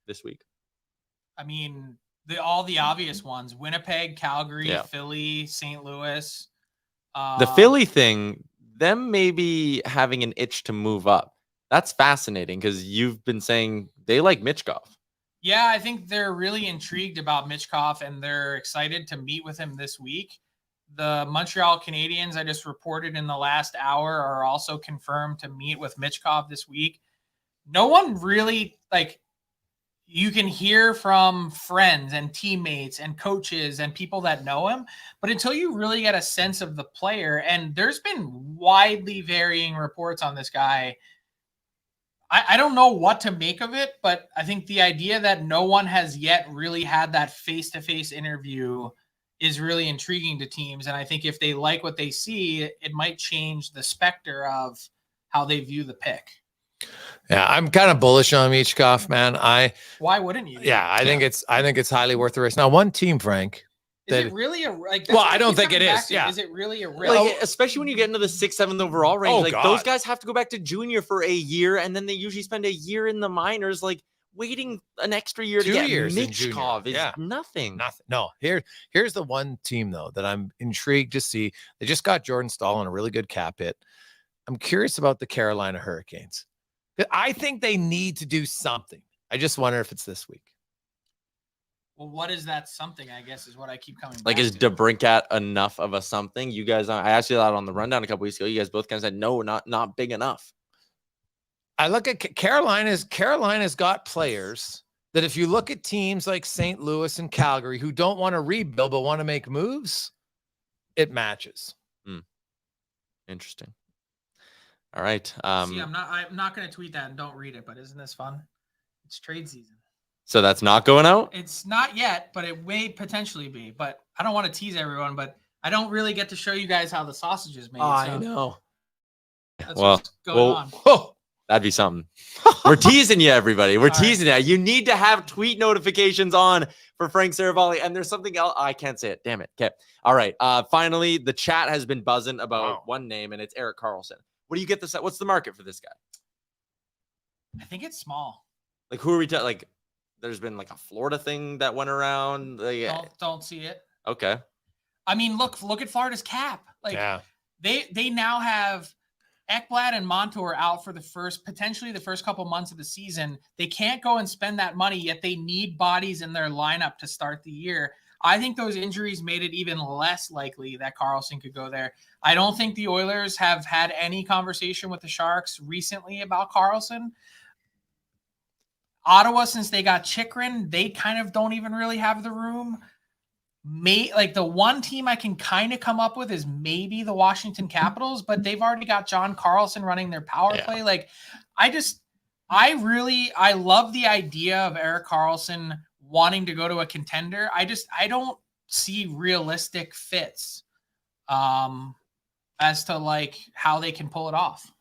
this week? I mean, all the obvious ones: Winnipeg, Calgary, Philly, St. Louis. The Philly thing, them maybe having an itch to move up. That's fascinating, because you've been saying they like Michkov. Yeah, I think they're really intrigued about Michkov, and they're excited to meet with him this week. The Montreal Canadiens, I just reported in the last hour, are also confirmed to meet with Michkov this week. No one really, you can hear from friends and teammates and coaches and people that know him, but until you really get a sense of the player, and there's been widely varying reports on this guy, I don't know what to make of it, but I think the idea that no one has yet really had that face-to-face interview is really intriguing to teams. And I think if they like what they see, it might change the specter of how they view the pick. Yeah, I'm kind of bullish on Michkov, man. Why wouldn't you? Yeah, I think it's highly worth the risk. Now, one team, Frank. Is it really a like? Well, I don't think it is. Yeah. Is it really a risk? Like, especially when you get into the 6th, 7th overall range, Oh, like God. those guys have to go back to junior for a year, and then they usually spend a year in the minors. Like waiting an extra year 2 to get years in junior. Michkov is Yeah. nothing. Nothing. No. Here's the one team though that I'm intrigued to see. They just got Jordan Staal on a really good cap hit. I'm curious about the Carolina Hurricanes. I think they need to do something. I just wonder if it's this week. Well, what is that something? I guess is what I keep coming back Like, is to. DeBrincat enough of a something? You guys, I asked you that on the rundown a couple weeks ago. You guys both kind of said no, not big enough. I look at Carolina's got players that if you look at teams like St. Louis and Calgary who don't want to rebuild but want to make moves, it matches. Interesting. All right. See, I'm not going to tweet that and don't read it, but isn't this fun? It's trade season. So that's not going out? It's not yet, but it may potentially be. But I don't want to tease everyone, but I don't really get to show you guys how the sausage is made. I know. That's what's going on. Oh, that'd be something. We're teasing you, everybody. We're All teasing you. You need to have tweet notifications on for Frank Seravalli. And there's something else. I can't say it. Damn it. Okay. All right. Finally, the chat has been buzzing about one name, and it's Erik Karlsson. What do you get this at? What's the market for this guy? I think it's small. Like, who are we like? There's been like a Florida thing that went around. Don't see it. Okay. I mean, look at Florida's cap. Like, yeah. They now have Ekblad and Montour out for potentially the first couple months of the season. They can't go and spend that money, yet they need bodies in their lineup to start the year. I think those injuries made it even less likely that Karlsson could go there. I don't think the Oilers have had any conversation with the Sharks recently about Karlsson. Ottawa, since they got Chychrun, they kind of don't even really have the room. Like the one team I can kind of come up with is maybe the Washington Capitals, but they've already got John Karlsson running their power play. Like, I love the idea of Erik Karlsson wanting to go to a contender. I don't see realistic fits as to like how they can pull it off.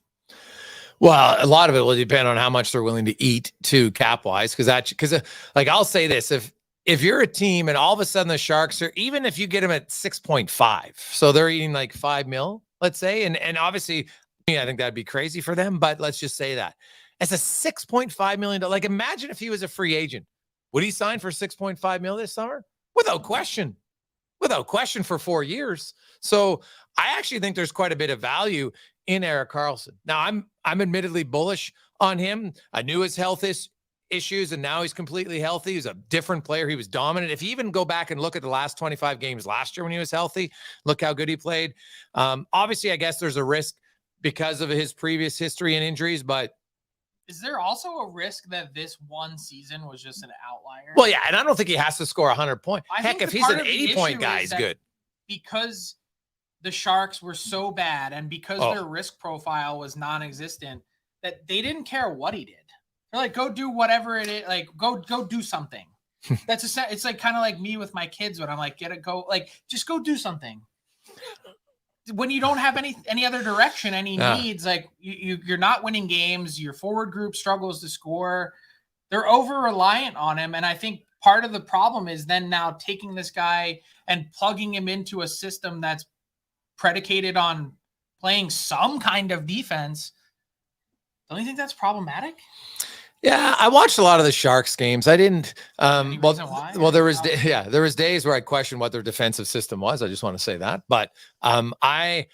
Well, a lot of it will depend on how much they're willing to eat to cap wise. Because like I'll say this, if you're a team and all of a sudden the Sharks are, even if you get them at 6.5, so they're eating like $5 million, let's say, and obviously I think that'd be crazy for them, but let's just say that as a $6.5 million, like imagine if he was a free agent, would he sign for $6.5 million this summer? Without question for 4 years. So I actually think there's quite a bit of value in Erik Karlsson. Now I'm admittedly bullish on him. I knew his health issues, and now he's completely healthy. He's a different player. He was dominant. If you even go back and look at the last 25 games last year when he was healthy, look how good he played. Obviously, I guess there's a risk because of his previous history and injuries, but is there also a risk that this one season was just an outlier? Well, yeah, and I don't think he has to score 100 points. Heck, if he's an 80-point guy, he's good. Because the Sharks were so bad and because their risk profile was non-existent, that they didn't care what he did. They're like, go do whatever it is. Like, go do something. It's like kind of like me with my kids when I'm like, just go do something. When you don't have any other direction, any needs, like you're not winning games, your forward group struggles to score. They're over reliant on him. And I think part of the problem is then now taking this guy and plugging him into a system that's predicated on playing some kind of defense. Don't you think that's problematic? Yeah, I watched a lot of the Sharks games. I didn't. Well, there was days where I questioned what their defensive system was. I just want to say that. But I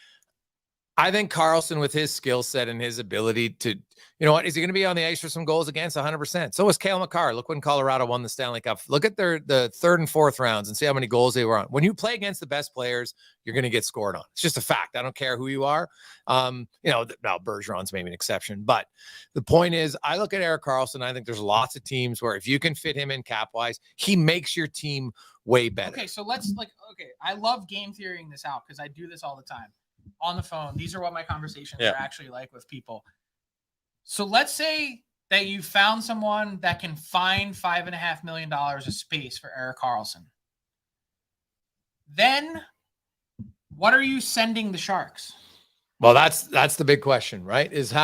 think Karlsson, with his skill set and his ability to, you know what, is he going to be on the ice for some goals against? 100%. So was Cale Makar. Look when Colorado won the Stanley Cup. Look at the third and fourth rounds and see how many goals they were on. When you play against the best players, you're going to get scored on. It's just a fact. I don't care who you are. Now Bergeron's maybe an exception, but the point is, I look at Erik Karlsson. I think there's lots of teams where if you can fit him in cap wise, he makes your team way better. Okay, so I love game theorying this out because I do this all the time on the phone. These are what my conversations are actually like with people. So let's say that you found someone that can find $5.5 million of space for Erik Karlsson. Then what are you sending the Sharks? Well, that's the big question, right? Is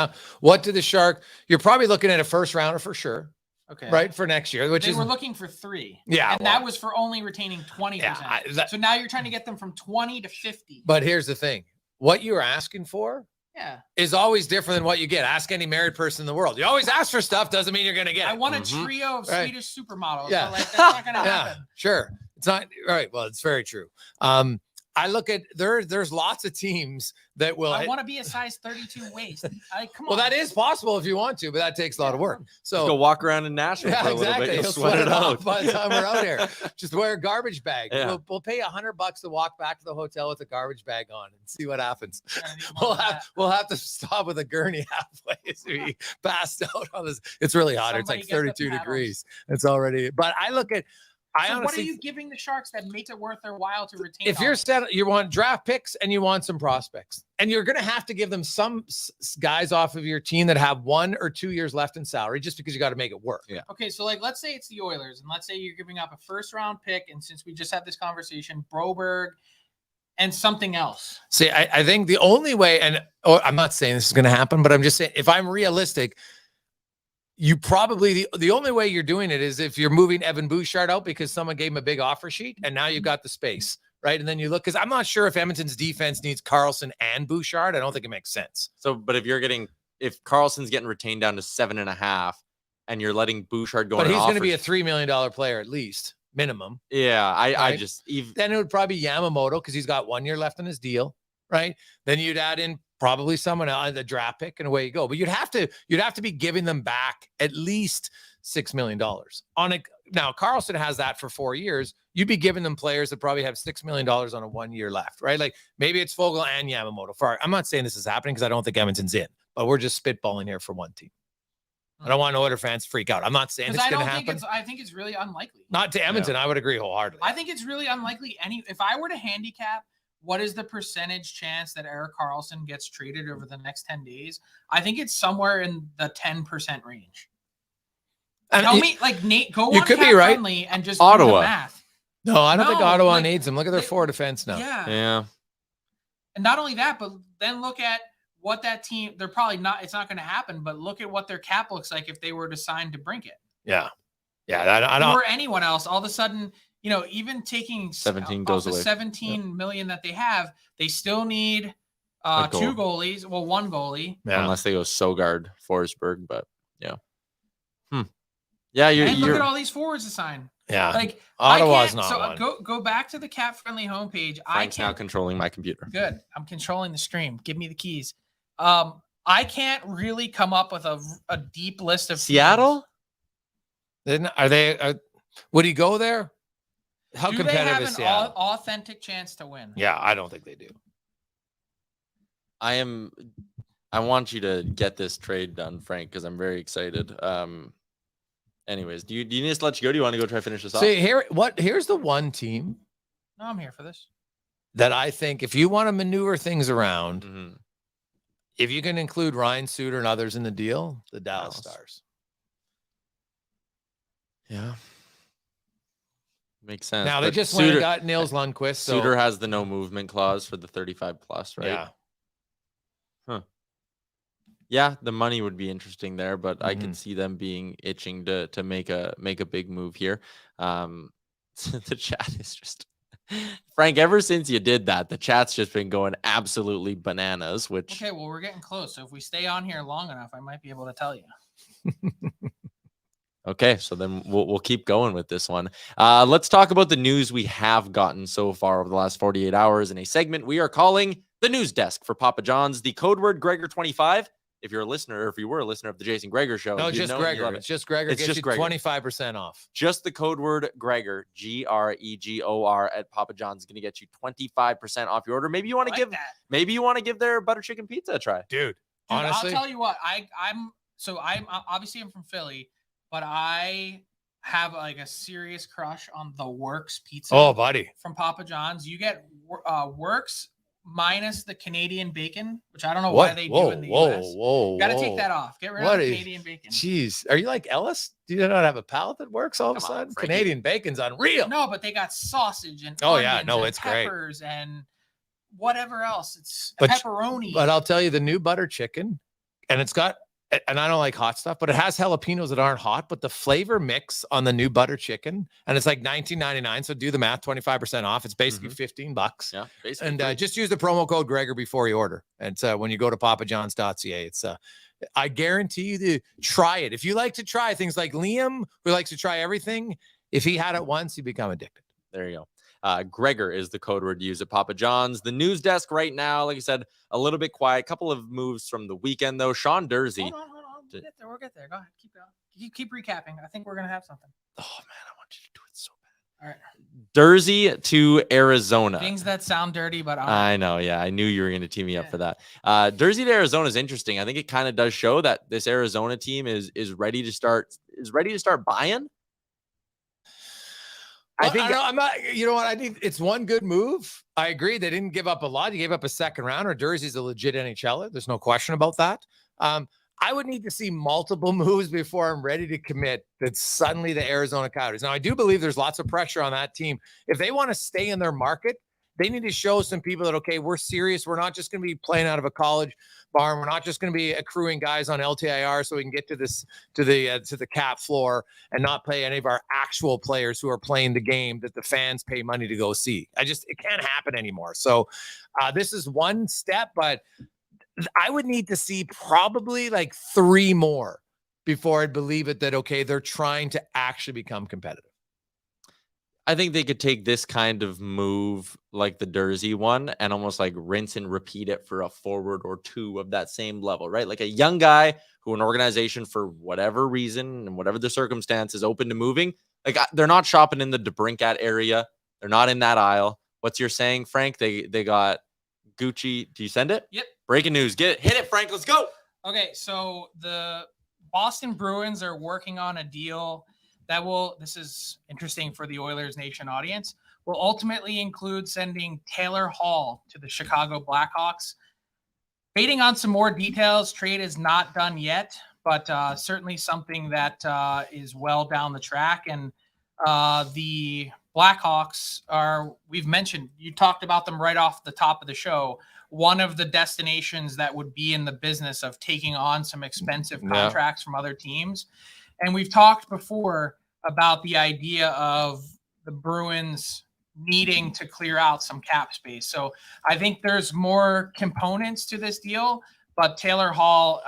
what do the Shark? You're probably looking at a first rounder for sure. Okay. Right, for next year, which we're looking for 3. Yeah. And that was for only retaining 20%. Yeah, so now you're trying to get them from 20 to 50. But here's the thing. What you're asking for is always different than what you get. Ask any married person in the world. You always ask for stuff, doesn't mean you're going to get it. I want a trio of Swedish supermodels. Yeah. But like, that's not going to happen. Sure. It's not right. Well, it's very true. I look at there's lots of teams that will. I want to be a size 32 waist. Come on. Well, that is possible if you want to, but that takes a lot of work. So just go walk around in Nashville for a little bit. You'll sweat it out by the time we're out here. Just wear a garbage bag. Yeah. We'll pay $100 to walk back to the hotel with a garbage bag on and see what happens. We'll have to stop with a gurney halfway as we passed out on this. It's really hot. It's like 32 degrees. It's already. But I look at. So what are you giving the Sharks that makes it worth their while to retain? If you're set, you want draft picks and you want some prospects, and you're going to have to give them some guys off of your team that have 1 or 2 years left in salary, just because you got to make it work. Yeah. Okay, so like let's say it's the Oilers, and let's say you're giving up a first-round pick, and since we just had this conversation, Broberg and something else. See, I think the only way, and I'm not saying this is going to happen, but I'm just saying if I'm realistic. You probably the only way you're doing it is if you're moving Evan Bouchard out because someone gave him a big offer sheet and now you've got the space, right? And then you look, because I'm not sure if Edmonton's defense needs Karlsson and Bouchard. I don't think it makes sense. So, but if if Karlsson's getting retained down to 7.5 and you're letting Bouchard go, but he's going to be a $3 million player at least minimum. Yeah, I just then it would probably be Yamamoto because he's got 1 year left on his deal, right? Then you'd add in probably someone else, the draft pick, and away you go. But you'd have to be giving them back at least $6 million on it. Now, Karlsson has that for 4 years. You'd be giving them players that probably have $6 million on a 1 year left, right? Like maybe it's Fogle and Yamamoto. I'm not saying this is happening because I don't think Edmonton's in, but we're just spitballing here for one team. I don't want Oilers fans to freak out. I'm not saying it's going to happen. I think it's really unlikely. Not to Edmonton. I would agree wholeheartedly. I think it's really unlikely. If I were to handicap, what is the percentage chance that Erik Karlsson gets traded over the next 10 days? I think it's somewhere in the 10% range. And tell me, like, Nate, go you on could Cap be right. Friendly and just Ottawa. do the math. No, I don't think Ottawa needs them. Look at their 4 defense now. Yeah. And not only that, but then look at what that team, they're probably not, it's not going to happen, but look at what their cap looks like if they were to sign DeBrincat. Yeah. Yeah. I don't. Or anyone else, all of a sudden, even taking 17 goes away. 17 million that they have, they still need 2 goalies. Well, 1 goalie. Yeah. Unless they go Sogard, Forsberg, but yeah. Yeah, look at all these forwards to sign. Yeah. Like Ottawa's not one. Go back to the Cap Friendly homepage. Frank's now controlling my computer. Good. I'm controlling the stream. Give me the keys. I can't really come up with a deep list of Seattle. Teams. Then would he go there? How competitive is Seattle? An authentic chance to win? Yeah, I don't think they do. I want you to get this trade done, Frank, because I'm very excited. Anyways, do you need us to let you go? Do you want to go try to finish this off? See, here's the one team. No, I'm here for this. That I think if you want to maneuver things around, if you can include Ryan Suter and others in the deal, the Dallas Stars. Yeah. Makes sense. Now they just went and got Nils Lundqvist. Suter has the no movement clause for the 35 plus, right? Yeah. Huh. Yeah, the money would be interesting there, but I could see them being itching to make a big move here. The chat is just Frank, ever since you did that, the chat's just been going absolutely bananas, which okay, well, we're getting close. So if we stay on here long enough, I might be able to tell you. Okay, so then we'll keep going with this one. Let's talk about the news we have gotten so far over the last 48 hours in a segment we are calling the News Desk for Papa John's. The code word Gregor25. If you're a listener, or if you were a listener of the Jason Gregor show, no, just Gregor. It's just Gregor. It's just Gregor. 25% off. Just the code word Gregor, Gregor at Papa John's is going to get you 25% off your order. Maybe you want to give their butter chicken pizza a try, dude. Honestly, I'll tell you what. I'm obviously I'm from Philly, but I have like a serious crush on the Works pizza. Oh, buddy, from Papa John's. You get Works minus the Canadian bacon, which I don't know why they do in the US. Got to take that off. Get rid of the Canadian bacon. Jeez, are you like Ellis? Do you not have a palate that works all of a sudden? Canadian bacon's unreal. No, but they got sausage and it's peppers great. And whatever else. It's But- pepperoni. But I'll tell you, the new butter chicken, and it's got, and I don't like hot stuff, but it has jalapenos that aren't hot, but the flavor mix on the new butter chicken, and it's like $19.99. So do the math, 25% off. It's basically $15. Yeah, basically. And just use the promo code Gregor before you order. And when you go to papajohns.ca, it's I guarantee you to try it. If you like to try things like Liam, who likes to try everything, if he had it once, he'd become addicted. There you go. Gregor is the code word to use at Papa John's. The news desk right now, like I said, a little bit quiet. Couple of moves from the weekend, though. Sean Dursey. Hold on. We'll get there. Go ahead. Keep going. Keep recapping. I think we're going to have something. Oh, man, I want you to do it so bad. All right. Dursey to Arizona. Things that sound dirty, but I know. Yeah, I knew you were going to tee me up for that. Dursey to Arizona is interesting. I think it kind of does show that this Arizona team is ready to start buying. I think I'm not, you know what? It's one good move. I agree. They didn't give up a lot. You gave up a second rounder. Dursey's a legit NHLer. There's no question about that. I would need to see multiple moves before I'm ready to commit that suddenly the Arizona Coyotes. Now, I do believe there's lots of pressure on that team. If they want to stay in their market, they need to show some people that, okay, we're serious. We're not just going to be playing out of a college barn. We're not just going to be accruing guys on LTIR so we can get to the cap floor and not play any of our actual players who are playing the game that the fans pay money to go see. It can't happen anymore. So this is one step, but I would need to see probably like 3 more before I'd believe it that, okay, they're trying to actually become competitive. I think they could take this kind of move like the Dursey one and almost like rinse and repeat it for a forward or 2 of that same level, right? Like a young guy who an organization for whatever reason and whatever the circumstance is open to moving. Like they're not shopping in the DeBrincat area. They're not in that aisle. What's your saying, Frank? They got Gucci. Do you send it? Yep. Breaking news. Hit it, Frank. Let's go. Okay, so the Boston Bruins are working on a deal that this is interesting for the Oilers Nation audience, will ultimately include sending Taylor Hall to the Chicago Blackhawks. Waiting on some more details. Trade is not done yet, but certainly something that is well down the track. And the Blackhawks we've mentioned, you talked about them right off the top of the show, one of the destinations that would be in the business of taking on some expensive contracts from other teams. And we've talked before about the idea of the Bruins needing to clear out some cap space. So I think there's more components to this deal, but Taylor Hall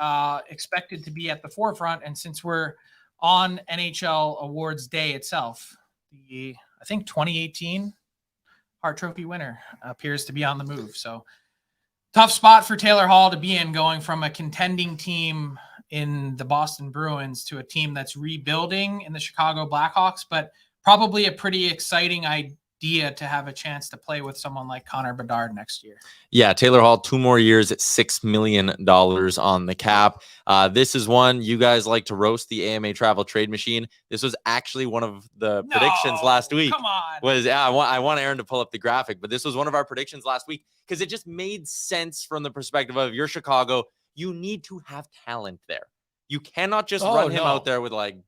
expected to be at the forefront. And since we're on NHL Awards Day itself, I think 2018 Hart Trophy winner appears to be on the move. So tough spot for Taylor Hall to be in, going from a contending team in the Boston Bruins to a team that's rebuilding in the Chicago Blackhawks, but probably a pretty exciting idea to have a chance to play with someone like Connor Bedard next year. Yeah, Taylor Hall, 2 more years at $6 million on the cap. This is one you guys like to roast, the AMA Travel Trade Machine. This was actually one of the predictions last week. Come on. I want Aaron to pull up the graphic, but this was one of our predictions last week because it just made sense from the perspective of you're Chicago. You need to have talent there. You cannot just run him out there with like,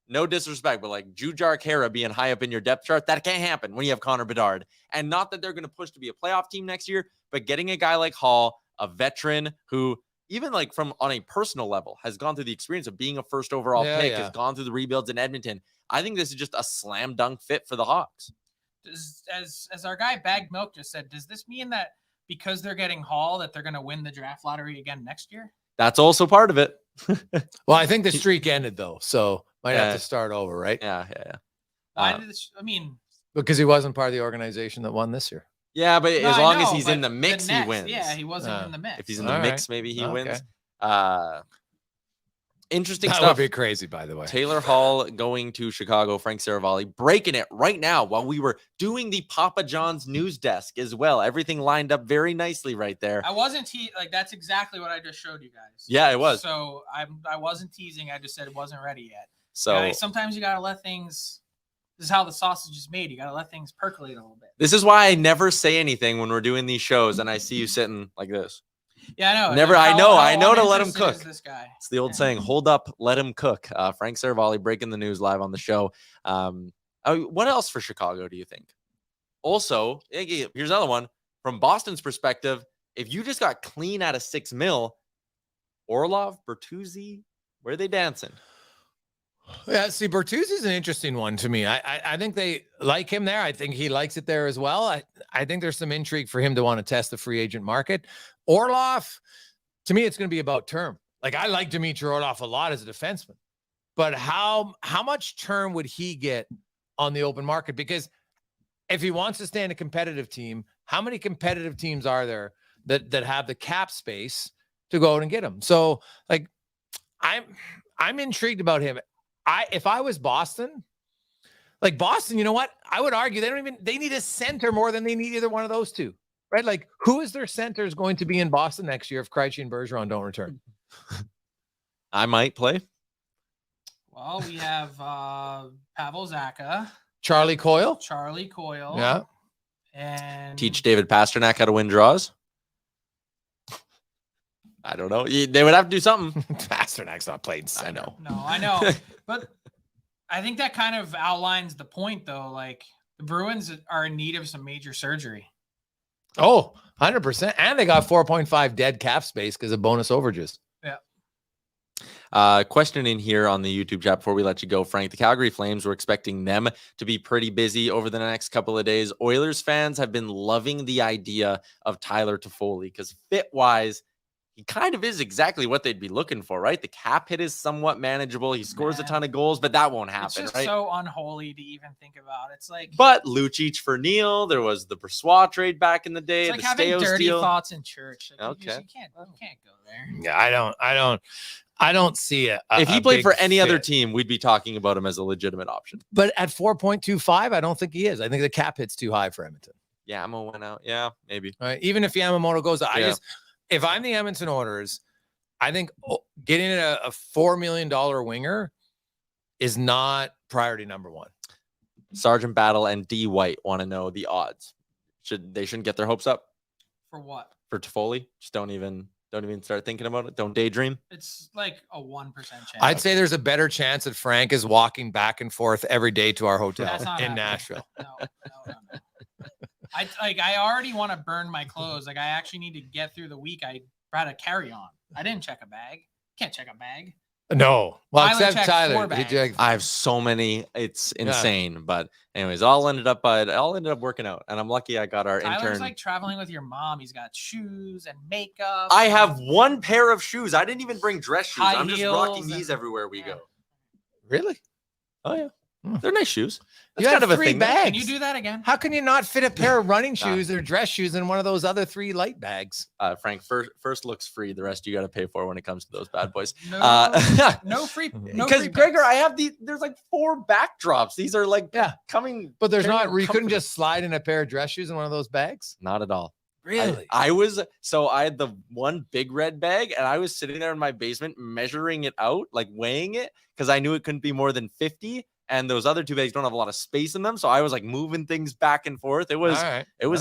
no disrespect, but like Jujhar Khaira being high up in your depth chart. That can't happen when you have Connor Bedard. And not that they're going to push to be a playoff team next year, but getting a guy like Hall, a veteran who even like from on a personal level has gone through the experience of being a first overall pick, has gone through the rebuilds in Edmonton. I think this is just a slam dunk fit for the Hawks. As our guy Bagged Milk just said, does this mean that because they're getting Hall that they're going to win the draft lottery again next year? That's also part of it. Well, I think the streak ended though, so might have to start over, right? Yeah. Because he wasn't part of the organization that won this year. Yeah, but as long as he's in the mix, he wins. Yeah, he wasn't in the mix. If he's in the mix, maybe he wins. Interesting stuff. That would be crazy, by the way. Taylor Hall going to Chicago, Frank Seravalli breaking it right now while we were doing the Papa John's news desk as well. Everything lined up very nicely right there. I wasn't that's exactly what I just showed you guys. Yeah, it was. So I wasn't teasing. I just said it wasn't ready yet. So guys, sometimes you gotta let things. This is how the sausage is made. You gotta let things percolate a little bit. This is why I never say anything when we're doing these shows, and I see you sitting like this. Yeah, I know. Never. I know to let him cook. This guy. It's the old saying, hold up, let him cook. Frank Seravalli breaking the news live on the show. What else for Chicago do you think? Also, here's another one. from Boston's perspective, if you just got clean out of $6 million, Orlov, Bertuzzi, where are they dancing? Yeah, see, Bertuzzi's an interesting one to me. I think they like him there. I think he likes it there as well. I think there's some intrigue for him to want to test the free agent market. Orlov, to me, it's going to be about term. Like, I like Dmitry Orlov a lot as a defenseman, but how much term would he get on the open market? Because if he wants to stay in a competitive team, how many competitive teams are there that have the cap space to go out and get him? So, like, I'm intrigued about him. If I was Boston, like Boston, you know what? I would argue they need a center more than they need either one of those two, right? Like, who is their center is going to be in Boston next year if Krejci and Bergeron don't return? I might play. Well, we have Pavel Zacha, Charlie Coyle, yeah, and teach David Pasternak how to win draws. I don't know. They would have to do something. Pasternak's not playing center. I know. But I think that kind of outlines the point, though. Like, the Bruins are in need of some major surgery. Oh, 100%. And they got 4.5 dead cap space because of bonus overages. Yeah. Question in here on the YouTube chat before we let you go, Frank. The Calgary Flames, we're expecting them to be pretty busy over the next couple of days. Oilers fans have been loving the idea of Tyler Toffoli because fit-wise, he kind of is exactly what they'd be looking for, right? The cap hit is somewhat manageable. He scores a ton of goals, but that won't happen, it's just right? so unholy to even think about. It's like, but Lucic for Neil, there was the Brossoit trade back in the day. It's like the having Steos dirty deal. thoughts in church. Like, Okay, you can't go there. Yeah, I don't see it. If he played for any other team, we'd be talking about him as a legitimate option. But at 4.25, I don't think he is. I think the cap hit's too high for Edmonton. Yamo went out. Yeah, maybe. Right. Even if Yamamoto goes out, if I'm the Edmonton Oilers, I think getting a $4 million winger is not priority number one. Sergeant Battle and D White want to know the odds. They shouldn't get their hopes up for what? For Toffoli. Just don't even start thinking about it. Don't daydream. It's like a 1% chance. I'd say there's a better chance that Frank is walking back and forth every day to our hotel in Nashville. No. I already want to burn my clothes. Like, I actually need to get through the week. I brought a carry-on. I didn't check a bag. Can't check a bag. No. Well, Tyler except Tyler. I have so many. It's insane. Yeah. But anyways, all ended up working out. And I'm lucky I got our Tyler's intern. Like traveling with your mom. He's got shoes and makeup. I have one pair of shoes. I didn't even bring dress shoes. I'm just rocking and these everywhere we go. Really? Oh, yeah. They're nice shoes. That's kind of a 3 thing. bags. Can you do that again? How can you not fit a pair of running shoes or dress shoes in one of those other 3 light bags? Frank, first looks free. The rest you got to pay for when it comes to those bad boys. No free. Because Gregor, I have there's like 4 backdrops. These are like coming. But there's not. You couldn't just slide in a pair of dress shoes in one of those bags. Not at all. Really? I had the one big red bag and I was sitting there in my basement measuring it out, like weighing it because I knew it couldn't be more than 50. And those other 2 bags don't have a lot of space in them. So I was like moving things back and forth. It was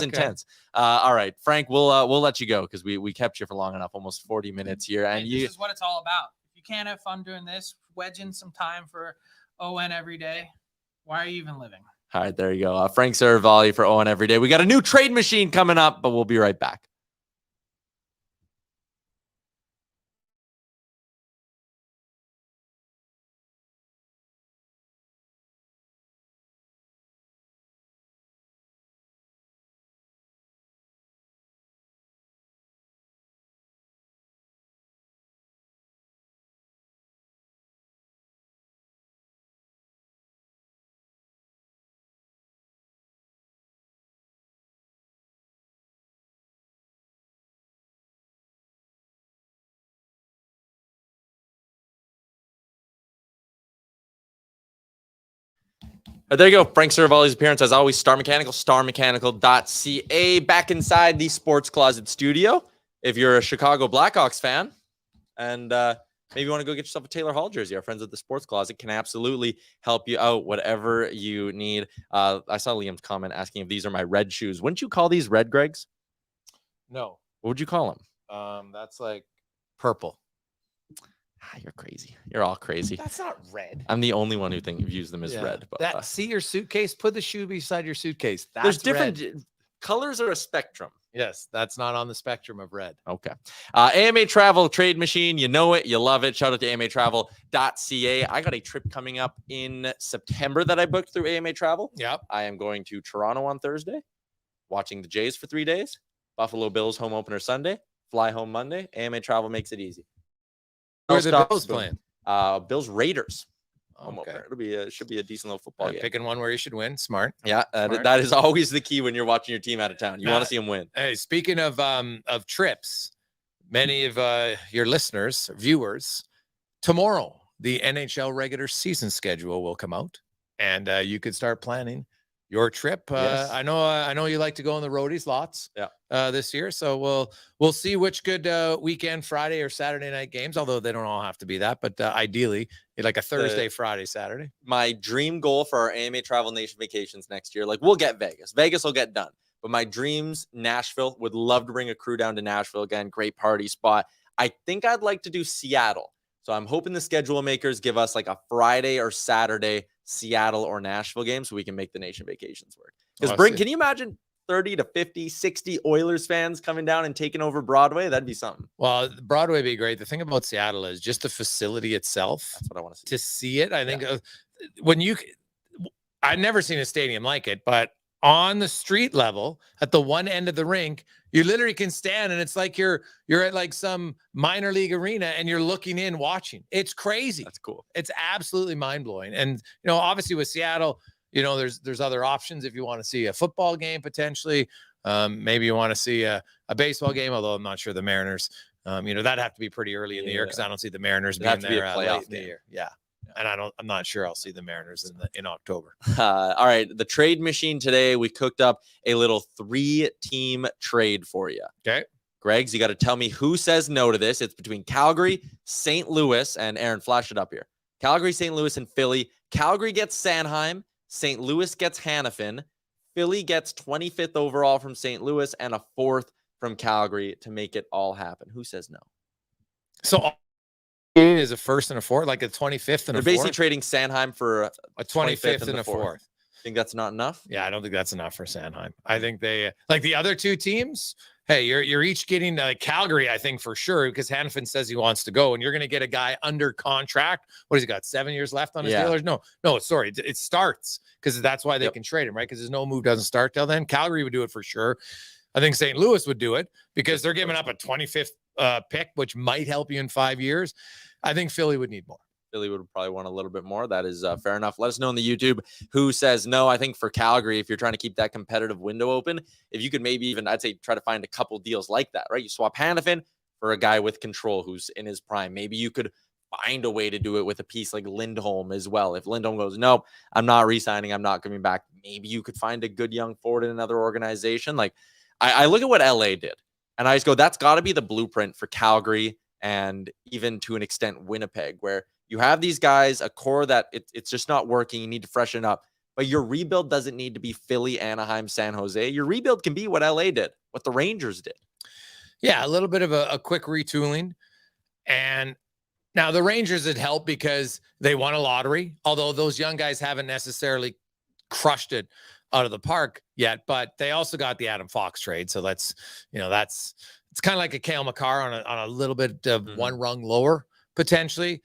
intense. All right, Frank, we'll let you go because we kept you for long enough, almost 40 minutes here. And this is what it's all about. If you can't have fun doing this, wedge in some time for ON every day. Why are you even living? All right, there you go. Frank Seravalli for ON Everyday. We got a new trade machine coming up, but we'll be right back. There you go. Frank Seravalli's appearance, as always, Star Mechanical, starmechanical.ca. Back inside the Sports Closet studio. If you're a Chicago Blackhawks fan and maybe you want to go get yourself a Taylor Hall jersey, our friends at the Sports Closet can absolutely help you out, whatever you need. I saw Liam's comment asking if these are my red shoes. Wouldn't you call these red, Gregs? No. What would you call them? That's like purple. You're crazy. You're all crazy. That's not red. I'm the only one who views them as red. But see your suitcase. Put the shoe beside your suitcase. That's there's different colors are a spectrum. Yes, that's not on the spectrum of red. Okay. AMA Travel Trade Machine. You know it. You love it. Shout out to amatravel.ca. I got a trip coming up in September that I booked through AMA Travel. Yep. I am going to Toronto on Thursday, watching the Jays for 3 days. Buffalo Bills home opener Sunday. Fly home Monday. AMA Travel makes it easy. Who are the Bills playing? Bills Raiders. Okay. It should be a decent little football game. Picking one where you should win. Smart. Yeah, Smart. That is always the key when you're watching your team out of town. You want to see them win. Hey, speaking of trips, many of your listeners, viewers, tomorrow the NHL regular season schedule will come out, and you could start planning your trip. Yes. I know you like to go on the roadies lots. Yeah. This year, so we'll see which good weekend Friday or Saturday night games. Although they don't all have to be that, but ideally, like a Thursday, Friday, Saturday. My dream goal for our AMA Travel Nation vacations next year, like we'll get Vegas. Vegas will get done. But my dreams, Nashville. Would love to bring a crew down to Nashville again. Great party spot. I think I'd like to do Seattle. So I'm hoping the schedule makers give us like a Friday or Saturday Seattle or Nashville game so we can make the nation vacations work. Because can you imagine 30 to 50, 60 Oilers fans coming down and taking over Broadway? That'd be something. Well, Broadway would be great. The thing about Seattle is just the facility itself. That's what I want to see. To see it, I think I've never seen a stadium like it, but on the street level at the one end of the rink, you literally can stand and it's like you're at like some minor league arena and you're looking in watching. It's crazy. That's cool. It's absolutely mind-blowing. And obviously with Seattle, there's other options if you want to see a football game potentially. Maybe you want to see a baseball game, although I'm not sure the Mariners, that'd have to be pretty early in the year because I don't see the Mariners being there late in the year. Yeah. And I'm not sure I'll see the Mariners in October. All right. The trade machine today, we cooked up a little 3-team trade for you. Okay. Greg's, you got to tell me who says no to this. It's between Calgary, St. Louis, and Aaron, flash it up here. Calgary, St. Louis, and Philly. Calgary gets Sanheim. St. Louis gets Hannafin. Philly gets 25th overall from St. Louis and a 4th from Calgary to make it all happen. Who says no? So is a 1st and a 4th, like a 25th and They're a 4th? basically trading Sanheim for a 25th and a 4th. Think that's not enough? Yeah, I don't think that's enough for Sanheim. I think they like the other two teams. Hey, you're each getting Calgary, I think for sure, because Hannafin says he wants to go, and you're going to get a guy under contract. What has he got? 7 years left on his deal? No, sorry, it starts because that's why they can trade him, right? Because his no move doesn't start till then. Calgary would do it for sure. I think St. Louis would do it because they're giving up a 25th pick, which might help you in 5 years. I think Philly would need more. Philly would probably want a little bit more. That is fair enough. Let us know on the YouTube who says no. I think for Calgary, if you're trying to keep that competitive window open, if you could maybe even, I'd say, try to find a couple deals like that, right? You swap Hannafin for a guy with control who's in his prime. Maybe you could find a way to do it with a piece like Lindholm as well. If Lindholm goes, nope, I'm not re-signing, I'm not coming back, maybe you could find a good young forward in another organization. Like I look at what LA did, and I just go, that's got to be the blueprint for Calgary and even to an extent Winnipeg, where you have these guys, a core that it's just not working. You need to freshen up. But your rebuild doesn't need to be Philly, Anaheim, San Jose. Your rebuild can be what LA did, what the Rangers did. Yeah, a little bit of a quick retooling. And now the Rangers had helped because they won a lottery, although those young guys haven't necessarily crushed it out of the park yet. But they also got the Adam Fox trade. So it's kind of like a Cale Makar on a little bit of one rung lower, potentially.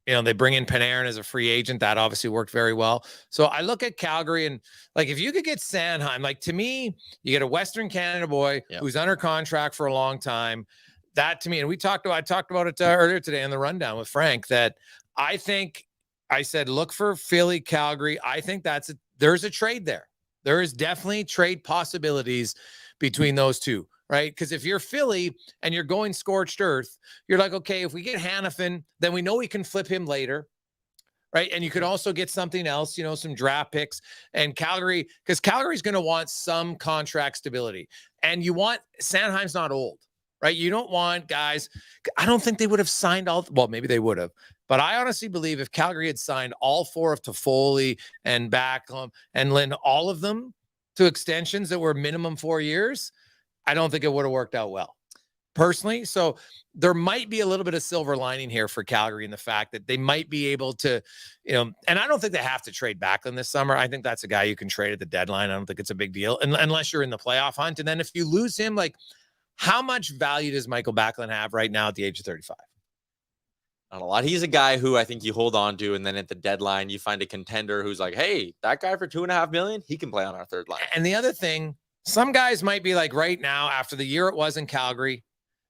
They bring in Panarin as a free agent. That obviously worked very well. So I look at Calgary and like, if you could get Sanheim, like to me, you get a Western Canada boy who's under contract for a long time. That to me, and I talked about it earlier today in the rundown with Frank, that I said, look for Philly, Calgary. I think there's a trade there. There is definitely trade possibilities between those two. Right? Because if you're Philly and you're going scorched earth, you're like, okay, if we get Hannafin, then we know we can flip him later. Right? And you could also get something else, some draft picks. And Calgary, because Calgary's going to want some contract stability. And you want, Sanheim's not old, right? You don't want guys, I don't think they would have signed maybe they would have. But I honestly believe if Calgary had signed all 4 of Toffoli and Backlund and Lynn, all of them to extensions that were minimum 4 years, I don't think it would have worked out well. personally. So there might be a little bit of silver lining here for Calgary in the fact that they might be able to, and I don't think they have to trade Backlund this summer. I think that's a guy you can trade at the deadline. I don't think it's a big deal unless you're in the playoff hunt. And then if you lose him, like, how much value does Michael Backlund have right now at the age of 35? Not a lot. He's a guy who I think you hold on to, and then at the deadline, you find a contender who's like, hey, that guy for $2.5 million, he can play on our third line. And the other thing, some guys might be like right now, after the year it was in Calgary,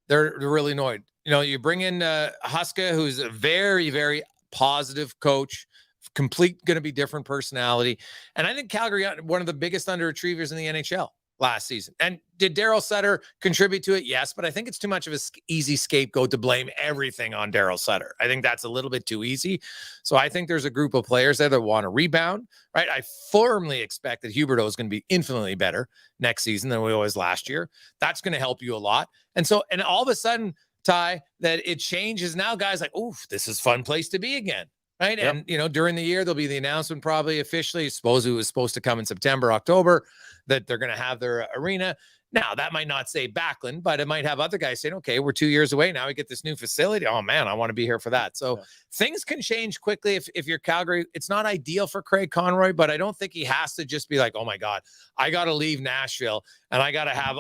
they're really annoyed. You bring in Huska, who's a very, very positive coach, going to be different personality. And I think Calgary, one of the biggest underachievers in the NHL last season. And did Daryl Sutter contribute to it? Yes, but I think it's too much of an easy scapegoat to blame everything on Daryl Sutter. I think that's a little bit too easy. So I think there's a group of players there that want to rebound, right? I firmly expect that Huberdeau is going to be infinitely better next season than we was last year. That's going to help you a lot. And all of a sudden, Ty, that it changes now, guys like, oof, this is a fun place to be again. Right. Yep. And, during the year, there'll be the announcement probably officially. I suppose it was supposed to come in September, October, that they're going to have their arena. Now, that might not say Backlund, but it might have other guys saying, okay, we're 2 years away. Now we get this new facility. Oh, man, I want to be here for that. So things can change quickly if you're Calgary. It's not ideal for Craig Conroy, but I don't think he has to just be like, oh, my God, I got to leave Nashville and I got to have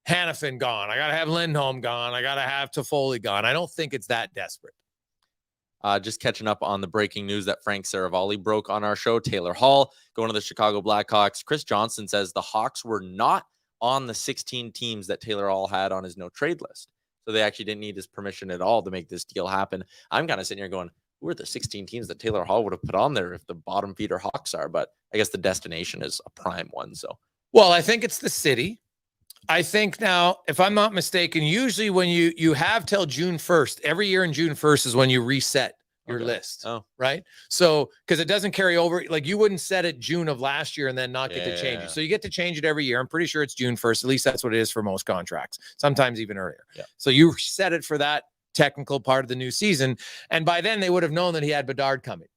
Hannafin gone. I got to have Lindholm gone. I got to have Toffoli gone. I don't think it's that desperate. Just catching up on the breaking news that Frank Seravalli broke on our show. Taylor Hall going to the Chicago Blackhawks. Chris Johnson says the Hawks were not on the 16 teams that Taylor Hall had on his no trade list. So they actually didn't need his permission at all to make this deal happen. I'm kind of sitting here going, who are the 16 teams that Taylor Hall would have put on there if the bottom feeder Hawks are? But I guess the destination is a prime one. So, well, I think it's the city. I think now, if I'm not mistaken, usually when you have till June 1st, every year in June 1st is when you reset your list. Oh, right. So, because it doesn't carry over, like you wouldn't set it June of last year and then not get to change it. So you get to change it every year. I'm pretty sure it's June 1st. At least that's what it is for most contracts, sometimes even earlier. Yeah. So you set it for that technical part of the new season. And by then they would have known that he had Bedard coming.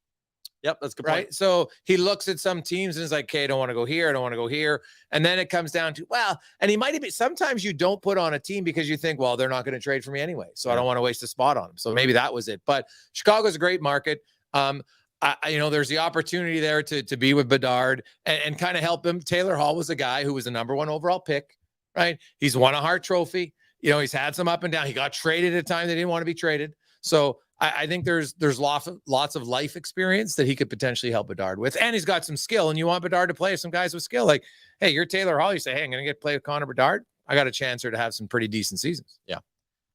Yep, that's a good point. Right. So he looks at some teams and is like, okay, I don't want to go here. I don't want to go here. And then it comes down to, well, and he might be, sometimes you don't put on a team because you think, well, they're not going to trade for me anyway. So I don't want to waste a spot on him. So maybe that was it. But Chicago's a great market. There's the opportunity there to be with Bedard and kind of help him. Taylor Hall was a guy who was the number 1 overall pick, right? He's won a Hart Trophy. He's had some up and down. He got traded at a time they didn't want to be traded. So I think there's lots of life experience that he could potentially help Bedard with. And he's got some skill. And you want Bedard to play with some guys with skill. Like, hey, you're Taylor Hall. You say, hey, I'm going to get to play with Connor Bedard. I got a chance here to have some pretty decent seasons. Yeah,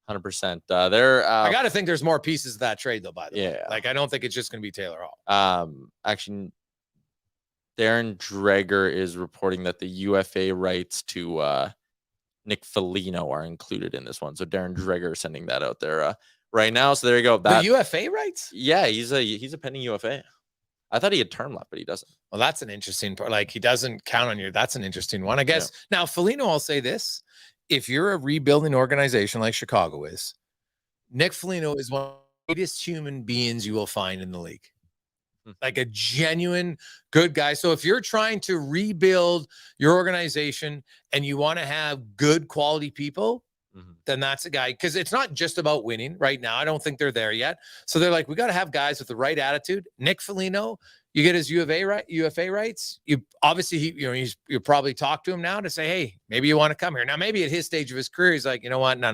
100%. I got to think there's more pieces of that trade, though, by the way. Yeah. Like, I don't think it's just going to be Taylor Hall. Actually, Darren Gregor is reporting that the UFA rights to Nick Foligno are included in this one. So Darren Gregor is sending that out there right now. So there you go. The UFA rights? Yeah, he's a pending UFA. I thought he had term left, but he doesn't. Well, that's an interesting part. Like, he doesn't count on you. That's an interesting one, I guess. Yeah. Now, Foligno, I'll say this. If you're a rebuilding organization like Chicago is, Nick Foligno is one of the greatest human beings you will find in the league. Like a genuine good guy. So if you're trying to rebuild your organization and you want to have good quality people, then that's a guy, because it's not just about winning right now. I don't think they're there yet. So they're like, we got to have guys with the right attitude. Nick Foligno, you get his UFA rights. You obviously, you probably talk to him now to say, hey, maybe you want to come here. Now, maybe at his stage of his career, he's like, you know what? No.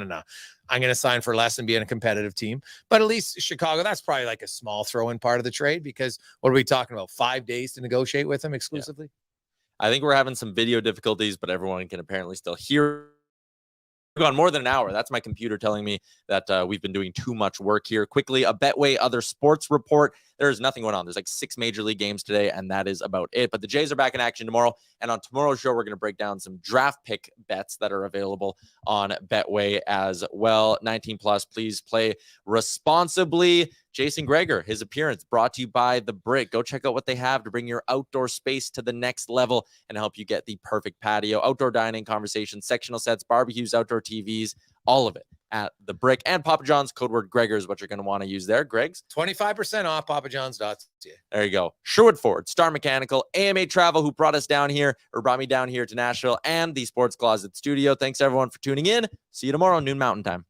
I'm going to sign for less and be in a competitive team. But at least Chicago, that's probably like a small throw-in part of the trade, because what are we talking about? 5 days to negotiate with him exclusively? Yeah. I think we're having some video difficulties, but everyone can apparently still hear. We've gone more than an hour. That's my computer telling me that we've been doing too much work here. Quickly, a Betway other sports report. There's nothing going on. There's like 6 major league games today, and that is about it. But the Jays are back in action tomorrow. And on tomorrow's show, we're going to break down some draft pick bets that are available on Betway as well. 19 plus, please play responsibly. Jason Gregor, his appearance brought to you by The Brick. Go check out what they have to bring your outdoor space to the next level and help you get the perfect patio, outdoor dining, conversations, sectional sets, barbecues, outdoor TVs, all of it at the Brick. And Papa John's, code word Gregor is what you're going to want to use there. Greg's 25% off papajohns.ca. There you go. Sherwood Ford, Star Mechanical, AMA Travel, who brought us down here or brought me down here to Nashville, and the Sports Closet Studio. Thanks everyone for tuning in. See you tomorrow, noon Mountain Time.